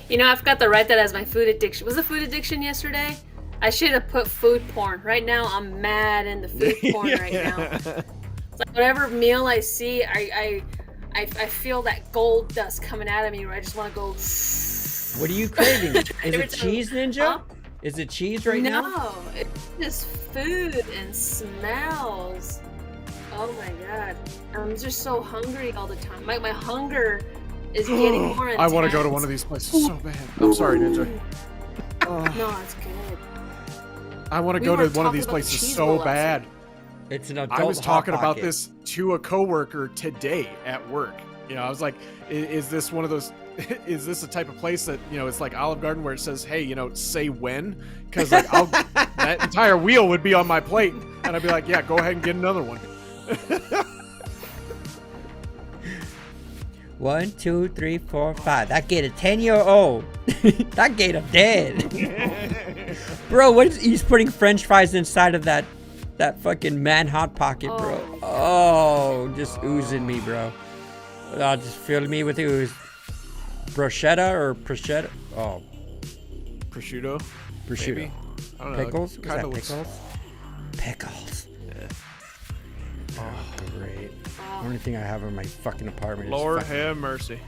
You know, I forgot to write that as my food addiction. Was it food addiction yesterday? I should have put food porn. Right now, I'm mad in the food porn right now. It's like whatever meal I see, I feel that gold dust coming out of me where I just want to go... What are you craving? Is it cheese, Ninja? Huh? Is it cheese right now? No, it's just food and smells. Oh my god. I'm just so hungry all the time. My hunger is getting more intense. I want to go to one of these places so bad. I'm sorry, Ninja. No, it's good. I want to We go were to one of talking these about places cheese so roll-ups. bad. It's an adult I was Hot talking about Pocket. this to a coworker today at work. You know, I was like, is this one of those, is this a type of place that, you know, it's like Olive Garden where it says, hey, you know, say when? Because like that entire wheel would be on my plate. And I'd be like, yeah, go ahead and get another one. 1, 2, 3, 4, 5. That gator 10-year-old. That gator dead. Bro, he's putting French fries inside of that fucking man Hot Pocket, bro. Oh, just oozing me, bro. Just filling me with ooze. Bruschetta or prosciutto? Oh, Prosciutto? prosciutto. Maybe? I don't know. Pickles? Kind of Pickles? Pickles. Great. The only thing I have in my fucking apartment Lord is have mercy.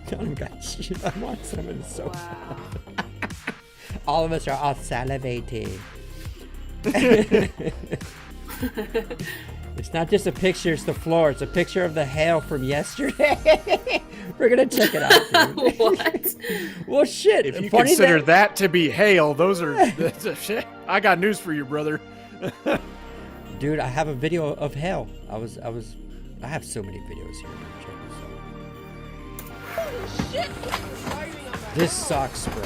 fucking got shit. I want some of this so Wow. all of us are all salivating. It's not just a picture, it's the floor. It's a picture of the hail from yesterday. We're gonna check it out, dude. What? Well, shit. If you funny consider that to be hail, those are shit. I got news for you, brother. Dude, I have a video of hail. I have so many videos here. Check this out. This sucks, bro.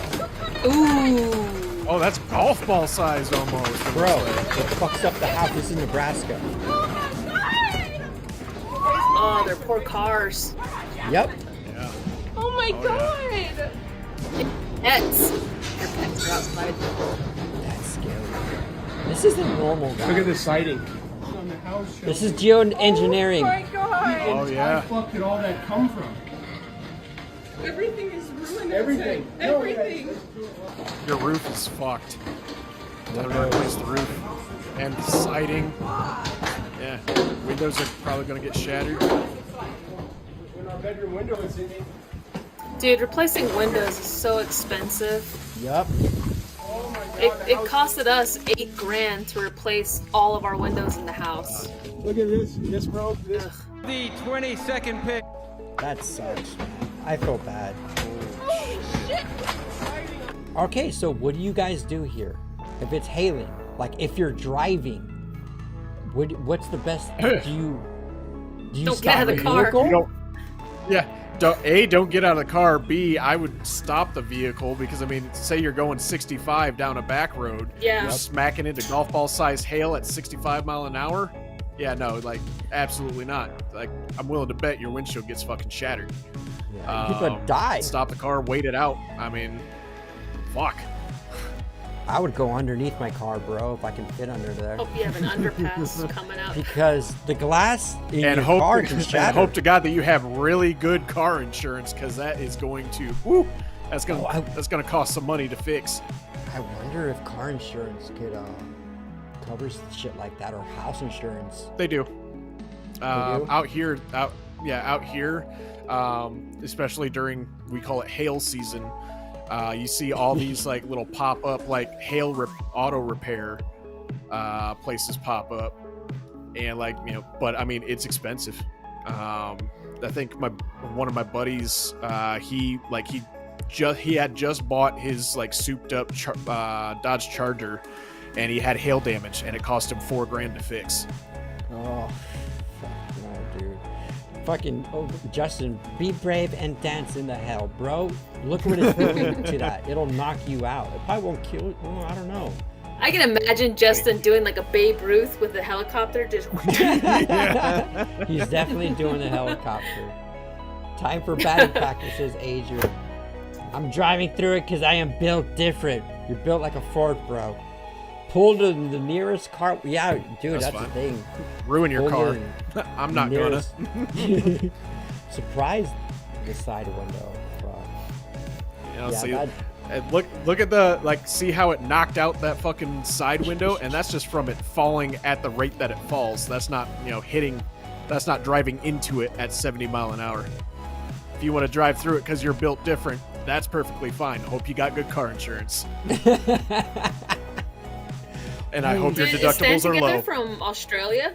Ooh. Oh, that's golf ball sized almost. Bro, it fucks up the house. This is Nebraska. Oh, they're poor cars. Yep. Yeah. Oh my god! Pets. Their pets are outside. That's scary. This isn't normal, guys. Look at the siding. This is geoengineering. Oh my god! Oh yeah. Where the fuck did all that come from? Everything is ruined. Everything. Everything. Your roof is fucked. Time to replace the roof and the siding. Yeah. Windows are probably gonna get shattered. When our bedroom window is in it. Dude, replacing windows is so expensive. Yup. Oh my god. It costed us $8,000 to replace all of our windows in the house. Look at this. This broke. This. Ugh. The 22nd pick. That sucks, man. I feel bad. Okay, so what do you guys do here? If it's hailing, like if you're driving, what's the best? Do you Don't stop get out of the car. vehicle? You don't. Yeah. Don't get out of the car. B, I would stop the vehicle because I mean, say you're going 65 down a back road. Yeah. You're smacking into golf ball sized hail at 65 mile an hour. Yeah, no, like absolutely not. Like I'm willing to bet your windshield gets fucking shattered. Yeah, people die. Stop the car, wait it out. I mean, fuck. I would go underneath my car, bro, if I can fit under there. Hope you have an underpass coming up. Because the glass in And your hope, car can and shatter. hope to God that you have really good car insurance because that is going to, that's gonna cost some money to fix. I wonder if car insurance could cover shit like that, or house insurance. They do. do? Out here, especially during, we call it hail season. You see all these like little pop up like hail auto repair places pop up, and like but I mean it's expensive. I think one of my buddies, he had just bought his like souped up Dodge Charger, and he had hail damage, and it cost him $4,000 to fix. Oh, fuck no, dude. Fucking Justin, be brave and dance in the hell, bro. Look what it's doing to that. It'll knock you out. It probably won't kill you. Oh, I don't know. I can imagine Justin doing like a Babe Ruth with the helicopter. Just He's definitely doing the helicopter. Time for batting practices, Adrian. I'm driving through it because I am built different. You're built like a fork, bro. Pull to the nearest car. Yeah, dude, that's the thing. Ruin your Pull car. to I'm not nearest- gonna. Surprise the side window. Fuck. See, and look at the see how it knocked out that fucking side window, and that's just from it falling at the rate that it falls. That's not hitting. That's not driving into it at 70 mile an hour. If you want to drive through it because you're built different, that's perfectly fine. Hope you got good car insurance. And I hope your Is deductibles Stand are Together low. from Australia?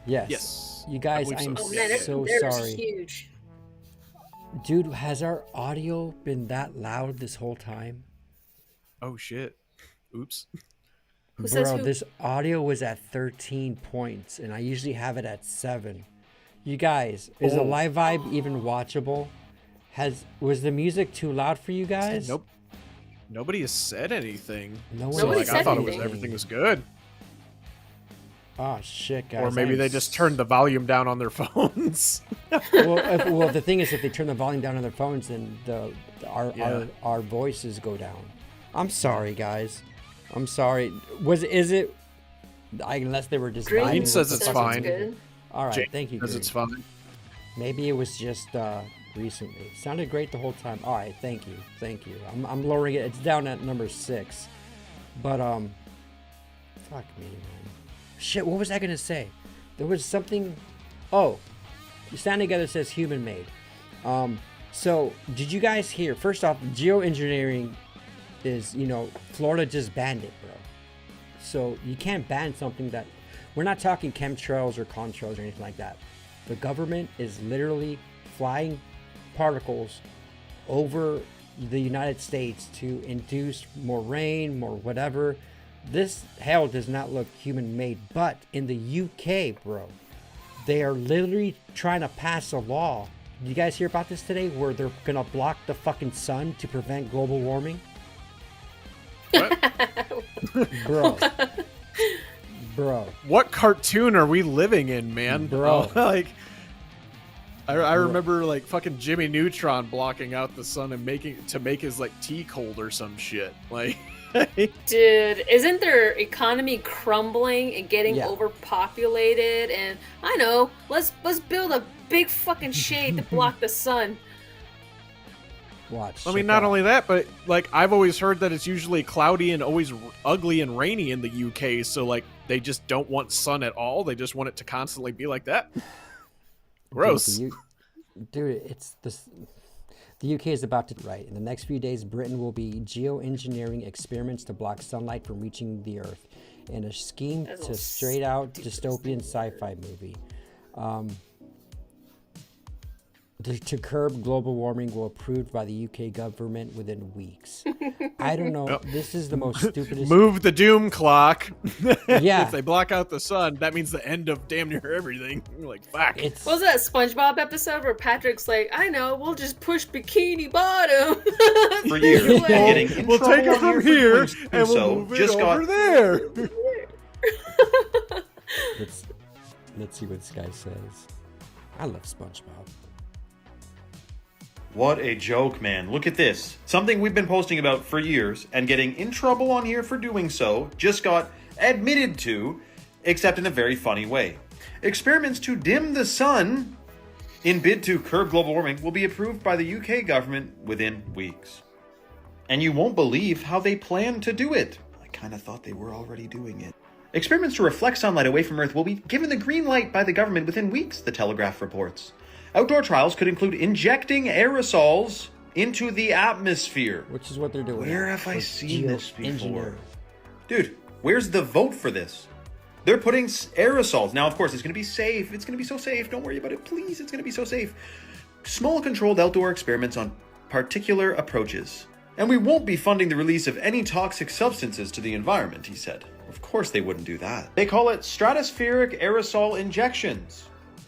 Yes. You guys, I believe I'm Oh man, so theirs sorry. is huge. Dude, has our audio been that loud this whole time? Oh shit. Oops. Who says Bro, who? this audio was at 13 points, and I usually have it at 7. You guys, is the live vibe even watchable? Was the music too loud for you guys? Nope. Nobody has said anything. No one Nobody has said I thought anything. everything was good. Oh shit, guys! Or maybe they just turned the volume down on their phones. well, the thing is, if they turn the volume down on their phones, then Yeah. our voices go down. I'm sorry, guys. I'm sorry. Is it? Unless they were just. Green vibing says with it's the fine. fucking- Good. All right, Jake thank you. says Green. it's fine. Maybe it was just recently. It sounded great the whole time. All right, thank you. I'm lowering it. It's down at number 6. But fuck me, man. Shit, what was I gonna say? There was something. Oh, Stand Together says human made. So did you guys hear? First off, geoengineering is, Florida just banned it, bro. So you can't ban something that, we're not talking chemtrails or contrails or anything like that. The government is literally flying particles over the United States to induce more rain, more whatever. This hell does not look human made, but in the UK, bro, they are literally trying to pass a law. Did you guys hear about this today? Where they're gonna block the fucking sun to prevent global warming? What? Bro. What cartoon are we living in, man? Bro. Like, I remember like fucking Jimmy Neutron blocking out the sun and make his like tea cold or some shit. Like, dude, isn't their economy crumbling and getting overpopulated? And I know, let's build a big fucking shade to block the sun. Watch. I mean, not only that, but like I've always heard that it's usually cloudy and always ugly and rainy in the UK. So like they just don't want sun at all. They just want it to constantly be like that. Gross. Dude, it's this. The UK is about to right. In the next few days, Britain will be geoengineering experiments to block sunlight from reaching the Earth, in a scheme to straight out dystopian sci-fi movie. To curb global warming will approved by the UK government within weeks. I don't know. Yep. This is the most stupidest. Move the doom clock. Yeah. If they block out the sun, that means the end of damn near everything. You're like, fuck. What was that SpongeBob episode where Patrick's like, I know, we'll just push Bikini Bottom. For years, we'll take it from here and we'll move it over there. Let's see what this guy says. I love SpongeBob. What a joke, man. Look at this. Something we've been posting about for years and getting in trouble on here for doing so just got admitted to, except in a very funny way. Experiments to dim the sun in bid to curb global warming will be approved by the UK government within weeks. And you won't believe how they plan to do it. I kind of thought they were already doing it. Experiments to reflect sunlight away from Earth will be given the green light by the government within weeks, the Telegraph reports. Outdoor trials could include injecting aerosols into the atmosphere. Which is what they're doing. Where have I seen this before? Dude, where's the vote for this? They're putting aerosols. Now, of course, it's going to be safe. It's going to be so safe. Don't worry about it. Please, it's going to be so safe. Small controlled outdoor experiments on particular approaches. And we won't be funding the release of any toxic substances to the environment, he said. Of course they wouldn't do that. They call it stratospheric aerosol injections.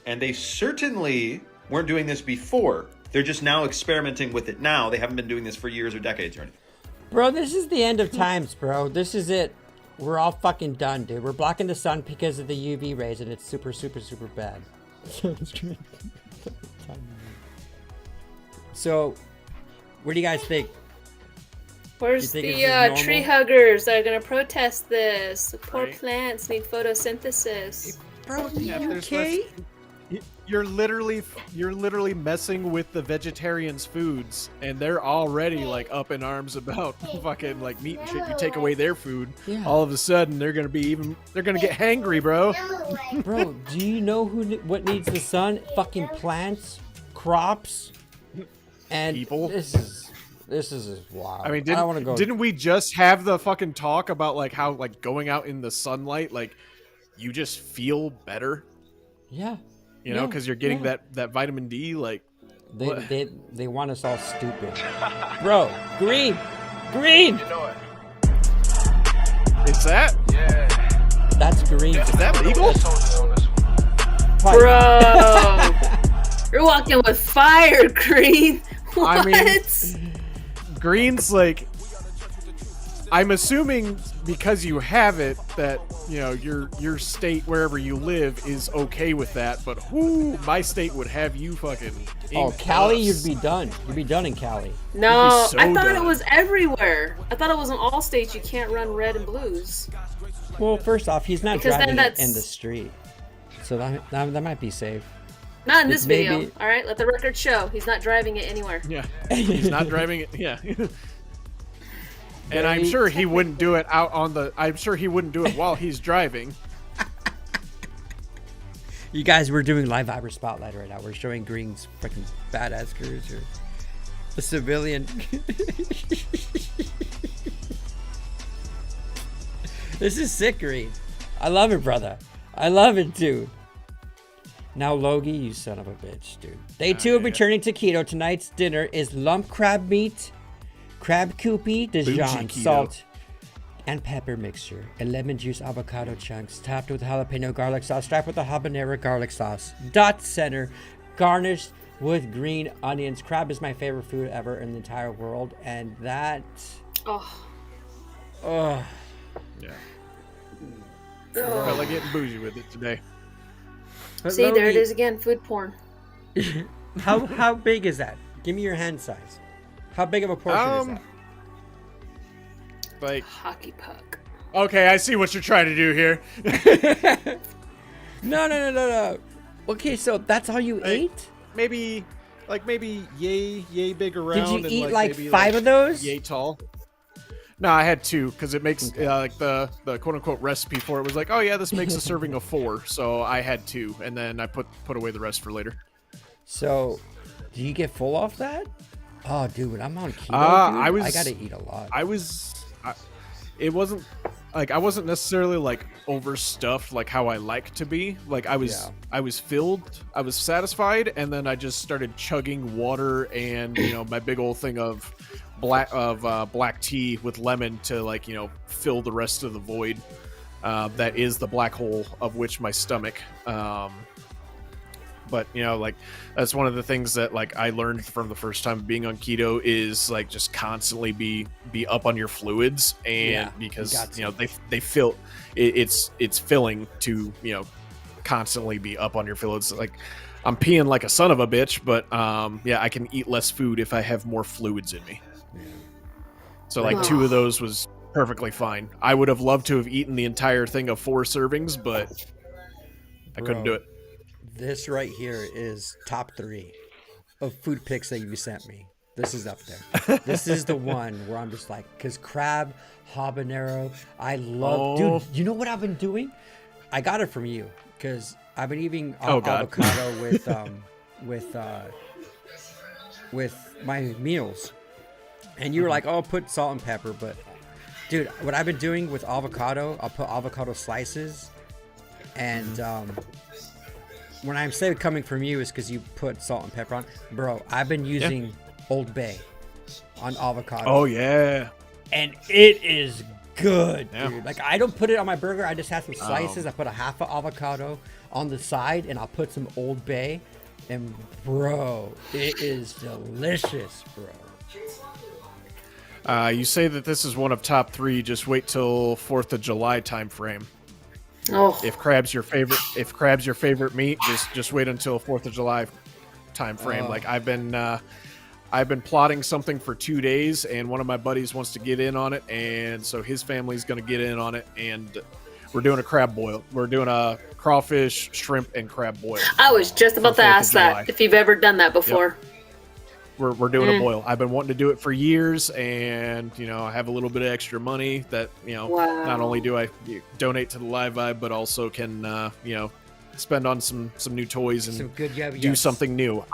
And they certainly weren't doing this before. They're just now experimenting with it now. They haven't been doing this for years or decades or anything. Bro, this is the end of times, bro. This is it. We're all fucking done, dude. We're blocking the sun because of the UV rays, and it's super, super, super bad. So, what do you guys think? Where's the tree huggers that are going to protest this? The poor plants need photosynthesis. Bro, the UK? You're literally messing with the vegetarians' foods, and they're already like up in arms about fucking like meat and shit. You take away their food, all of a sudden they're gonna get hangry, bro. Bro, do you know what needs the sun? Fucking plants, crops, and people. This is wild. I mean, don't go. Didn't we just have the fucking talk about like how like going out in the sunlight, like you just feel better? Yeah. You know, because you're getting that vitamin D, like they want us all stupid, bro. Green. You know it. It's that? Yeah. That's green. Is that legal? Bro, you're walking with fire, Green. What? I mean, green's like. I'm assuming because you have it that, you know, your state wherever you live is okay with that, but my state would have you fucking Cali, you'd be done. You'd be done in Cali. No, so I thought done. it was everywhere. I thought it was in all states you can't run red and blues. Well, first off, he's not Because driving then it in the street, so that might be safe. Not in this video. Maybe... All right, let the record show. He's not driving it anywhere. Yeah, he's not driving it. Yeah. And I'm sure he wouldn't do it I'm sure he wouldn't do it while he's driving. You guys, we're doing live Viber Spotlight right now. We're showing Green's freaking badass cruiser. The civilian. This is sick, Green. I love it, brother. I love it, dude. Now, Logie, you son of a bitch, dude. Day 2 of returning to keto. Tonight's dinner is lump crab meat, crab coopy, Dijon, salt, and pepper mixture, and lemon juice avocado chunks, topped with jalapeno garlic sauce, strapped with a habanero garlic sauce, dot center, garnished with green onions. Crab is my favorite food ever in the entire world, and that... Yeah. Felt like getting bougie with it today. But See, Logie, there it is again, food porn. How big is that? Give me your hand size. How big of a portion is that? Like hockey puck. Okay, I see what you're trying to do here. No. Okay, so that's all you ate? Maybe yay big around. Did you and eat like maybe 5 of those? Yay tall. No, I had 2 because it makes like the quote unquote recipe for it was like, oh yeah, this makes a serving of 4. So I had 2, and then I put away the rest for later. So, do you get full off that? Oh, dude, when I'm on keto, I gotta eat a lot. It wasn't like I wasn't necessarily like overstuffed like how I like to be. Like I was filled, I was satisfied, and then I just started chugging water and my big old thing of black tea with lemon to fill the rest of the void that is the black hole of which my stomach. But that's one of the things that I learned from the first time being on keto is just constantly be up on your fluids, and because they fill it's filling to constantly be up on your fluids. I'm peeing like a son of a bitch, but I can eat less food if I have more fluids in me. So 2 of those was perfectly fine. I would have loved to have eaten the entire thing of 4 servings, but I couldn't do it. This right here is top 3 of food pics that you sent me. This is up there. This is the one where I'm just because crab, habanero, I love... Dude, you know what I've been doing? I got it from you, because I've been eating avocado with my meals. And you were like, oh, put salt and pepper. But, dude, what I've been doing with avocado, I'll put avocado slices. And when I say coming from you is because you put salt and pepper on. Bro, I've been using Old Bay on avocado. Oh, yeah. And it is good, dude. I don't put it on my burger. I just have some slices. I put a half of avocado on the side, and I'll put some Old Bay. And, bro, it is delicious, bro. You say that this is one of top 3. Just wait till 4th of July time frame. Oh. If crab's your favorite meat, just wait until 4th of July time frame. I've been plotting something for 2 days, and one of my buddies wants to get in on it, and so his family's going to get in on it, and we're doing a crab boil. We're doing a crawfish, shrimp, and crab boil. I was just about to ask that if you've ever done that before. Yep. We're doing a boil. I've been wanting to do it for years, and I have a little bit of extra money that not only do I donate to the Live Vibe, but also can spend on some new toys and some good do something new.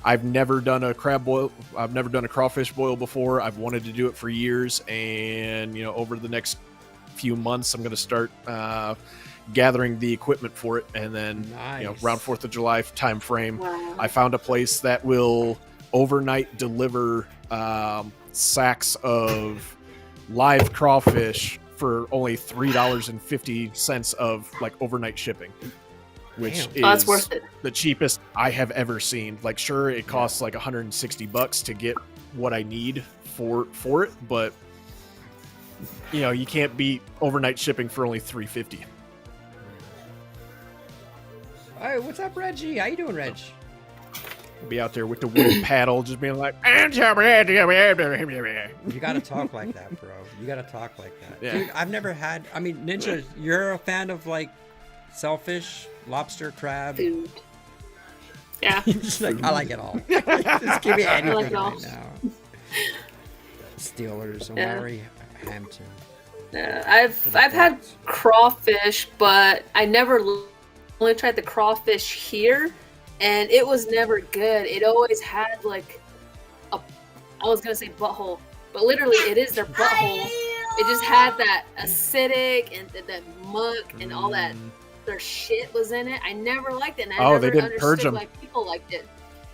I've never done a crab boil. I've never done a crawfish boil before. I've wanted to do it for years, and over the next few months, I'm going to start gathering the equipment for it, and then around 4th of July time frame, I found a place that will overnight deliver sacks of live crawfish for only $3.50 of overnight shipping, which is worth it. The cheapest I have ever seen. Sure, it costs $160 to get what I need for it, but you can't beat overnight shipping for only $3.50. All right, what's up, Reggie? How you doing, Reg? Be out there with the wooden paddle, just being like, you gotta talk like that, bro. You gotta talk like that. Yeah. Dude, I've never had, Ninja, you're a fan of shellfish, lobster, crab? Food. Yeah. Just I like it all. Just give me anything like it all. right now. Steelers, Omari, Hampton. I've had crawfish, but I never only tried the crawfish here, and it was never good. It always had like I was gonna say butthole, but literally it is their butthole. It just had that acidic and that muck and all that. Their shit was in it. I never liked it, and I never they didn't understood purge them. why people liked it.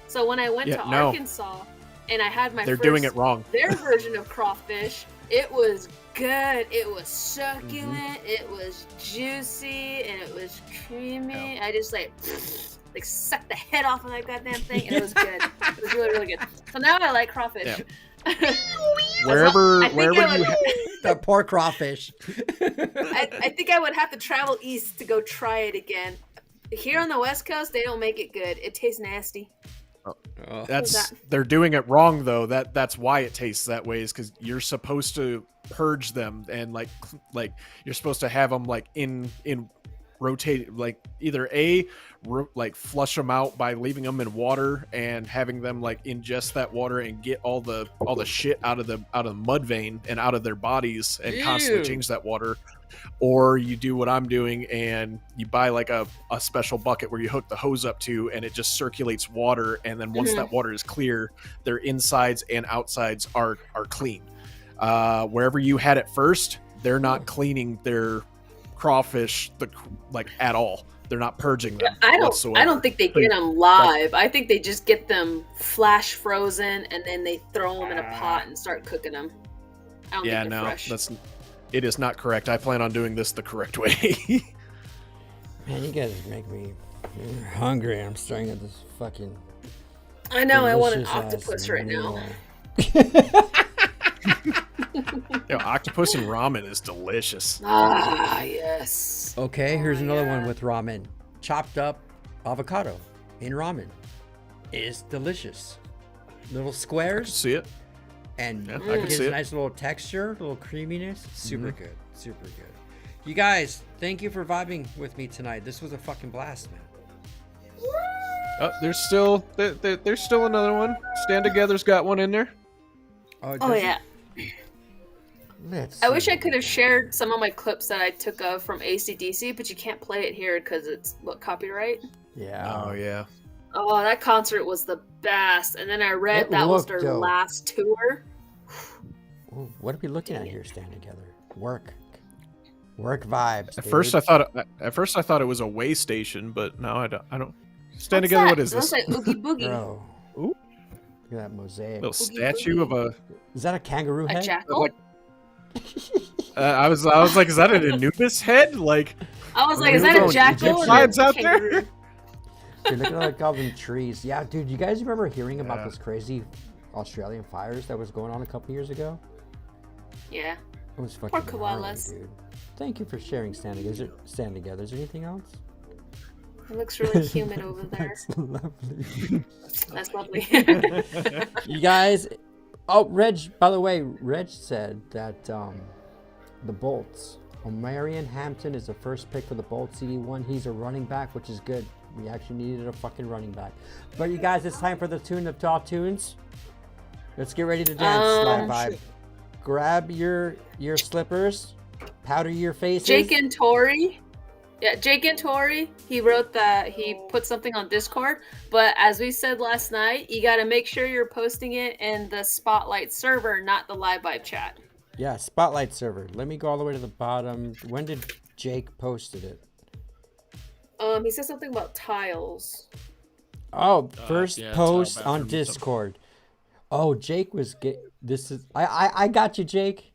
So when I went to no. Arkansas and I had my They're first, doing it wrong. their version of crawfish, it was good. It was succulent. It was juicy, and it was creamy. Yeah. I just like sucked the head off of that goddamn thing, and it was good. It was really, really good. So now I like crawfish. Yeah. wherever you That poor crawfish. I think I would have to travel east to go try it again. Here on the West Coast, they don't make it good. It tastes nasty. They're doing it wrong though. That's why it tastes that way, is because you're supposed to purge them and like you're supposed to have them like in rotate, like either like flush them out by leaving them in water and having them like ingest that water and get all the shit out of the mud vein and out of their bodies and constantly change that water. Or you do what I'm doing and you buy like a special bucket where you hook the hose up to, and it just circulates water, and then once that water is clear, their insides and outsides are clean. Wherever you had it first, they're not cleaning their crawfish at all. They're not purging them. I whatsoever. don't think they get them live. I think they just get them flash frozen and then they throw them in a pot and start cooking them. I don't think they're fresh. It is not correct. I plan on doing this the correct way. Man, you guys make me hungry. I'm staring at this fucking. I know. I want an octopus right now. Yo, octopus and ramen is delicious. Ah, yes. Okay, here's another one with ramen. Chopped up avocado in ramen is delicious. Little squares. See it. And I can it gives see a it. nice little texture, a little creaminess. Super good. Super good. You guys, thank you for vibing with me tonight. This was a fucking blast, man. There's still another one. Stand Together's got one in there. Oh yeah. I wish I could have shared some of my clips that I took from AC/DC, but you can't play it here because it's copyright. Yeah. Oh yeah. Oh, that concert was the best. And then I read that was their last tour. Ooh, what are we looking at here? Stand Together. Work vibes. At first I thought it was a way station, but now I don't. Stand What's Together. that? What is this? That's like Oogie Boogie. Bro. Ooh. Look at that mosaic. Little statue of a. Is that a kangaroo A head? jackal? I was like, is that an Anubis head? Like. I was like, is that a jackal? Slides out there. Dude, look at all them trees. Yeah, dude, you guys remember hearing about those crazy Australian fires that was going on a couple years ago? Yeah. It was fucking Poor gnarly, koalas. dude. Thank you for sharing Stand Together. Is there anything else? It looks really humid over there. That's lovely. That's lovely. You guys, Reg, by the way, Reg said that the Bolts, Marion Hampton is the first pick for the Bolts CD1. He's a running back, which is good. We actually needed a fucking running back. But you guys, it's time for the tune of top tunes. Let's get ready to dance, Live Vibe. Grab your slippers, powder your faces. Jake and Tori. Yeah, Jake and Tori, he wrote that he put something on Discord, but as we said last night, you got to make sure you're posting it in the Spotlight server, not the Live Vibe chat. Yeah, Spotlight server. Let me go all the way to the bottom. When did Jake posted it? He said something about tiles. Oh, first yeah, post tile on bathroom, Discord. Oh, Jake was I got you, Jake.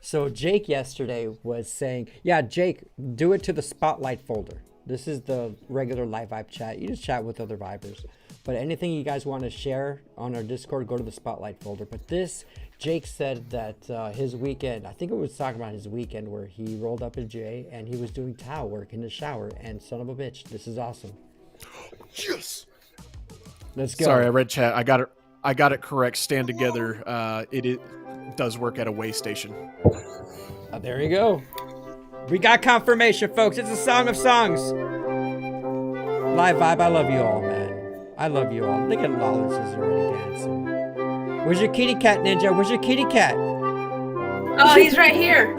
So Jake yesterday was saying, yeah, Jake, do it to the Spotlight folder. This is the regular Live Vibe chat. You just chat with other Vibers. But anything you guys want to share on our Discord, go to the Spotlight folder. But this, Jake said that his weekend, I think it was talking about his weekend where he rolled up a J and he was doing towel work in the shower. And son of a bitch, this is awesome. Yes. Let's go. Sorry, I read chat. I got it correct. Stand Together. It does work at a way station. Oh, there you go. We got confirmation, folks. It's a song of songs. Live Vibe, I love you all, man. I love you all. Look at Lawless is already dancing. Where's your kitty cat, Ninja? Where's your kitty cat? Oh, he's right here.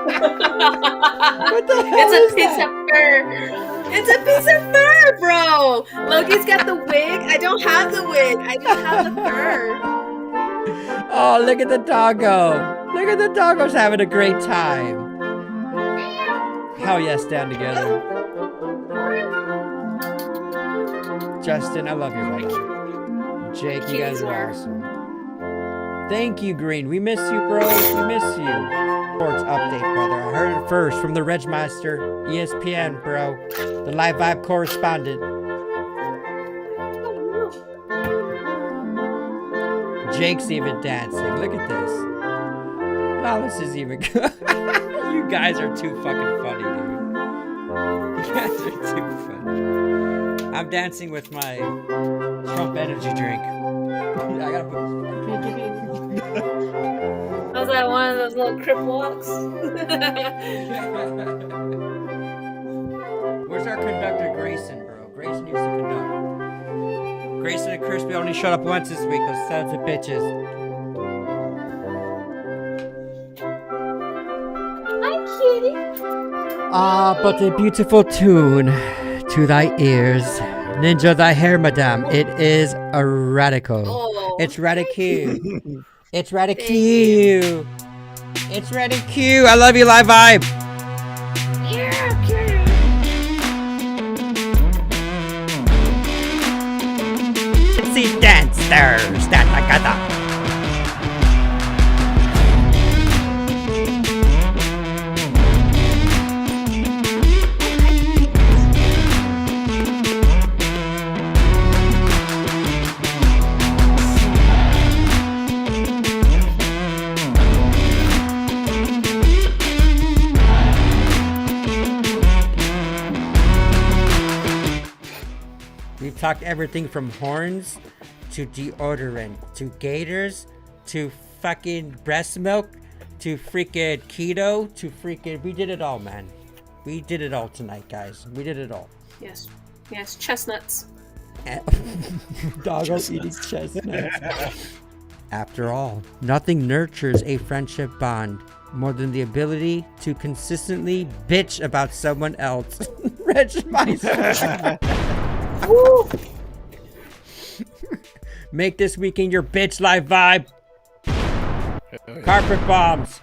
What the hell It's is a piece that? of fur. It's a piece of fur, bro. Logie's got the wig. I don't have the wig. I just have the fur. Oh, look at the doggo. Look at the doggo's having a great time. Hell yeah, stand together. Justin, I love you, buddy. Jake, you guys are awesome. Thank you, Green. We miss you, bro. We miss you. Sports update, brother. I heard it first from the Regmaster, ESPN, bro. The Live Vibe correspondent. Jake's even dancing. Look at this. Oh, this is even good. You guys are too fucking funny, dude. You guys are too funny. I'm dancing with my Trump energy drink. I gotta put this. Was that one of those little crip walks? Where's our conductor, Grayson, bro? Grayson used to conduct. Grayson and Crispy only showed up once this week, those sons of bitches. Hi, kitty. Ah, but a beautiful tune to thy ears. Ninja thy hair, madame. It is a radical. Oh, It's Radicue. It's Radicue. It's Radicue. I love you, Live Vibe. Yeah, kitty. See dancers. Gata. We've talked everything from horns to deodorant to gators to fucking breast milk to freaking keto to freaking. We did it all, man. We did it all tonight, guys. We did it all. Yes. Yes, chestnuts. Doggo eating chestnuts. After all, nothing nurtures a friendship bond more than the ability to consistently bitch about someone else. Regmeister. Woo! Make this weekend your bitch Live Vibe. Carpet bombs.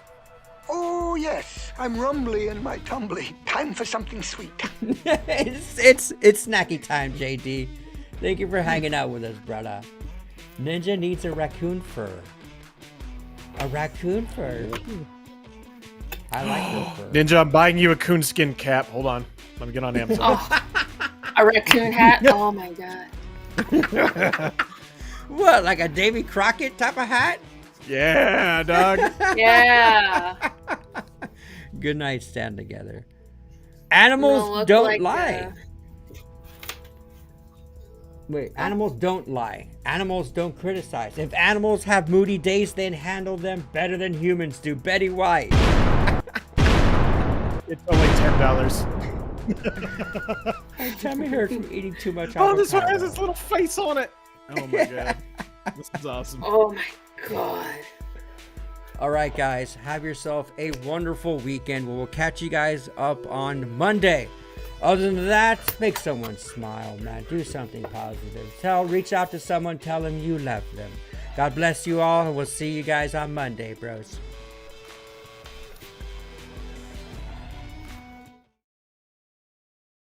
Oh, yes. I'm rumbly in my tumbly. Time for something sweet. it's snacky time, JD. Thank you for hanging out with us, brother. Ninja needs a raccoon fur. A raccoon fur. I like your fur. Ninja, I'm buying you a coonskin cap. Hold on. Let me get on Amazon. Oh, a raccoon hat? Oh my god. What, like a Davy Crockett type of hat? Yeah, dog. Yeah. Good night, stand together. Animals don't lie. Wait, animals don't lie. Animals don't criticize. If animals have moody days, then handle them better than humans do. Betty White. It's only $10. Hey, Tommy hurt from eating too much Oh, this one avocado. has his little face on it. Oh my god. This is awesome. Oh my god. All right, guys, have yourself a wonderful weekend. We'll catch you guys up on Monday. Other than that, make someone smile, man. Do something positive. Reach out to someone, tell them you love them. God bless you all, and we'll see you guys on Monday, bros.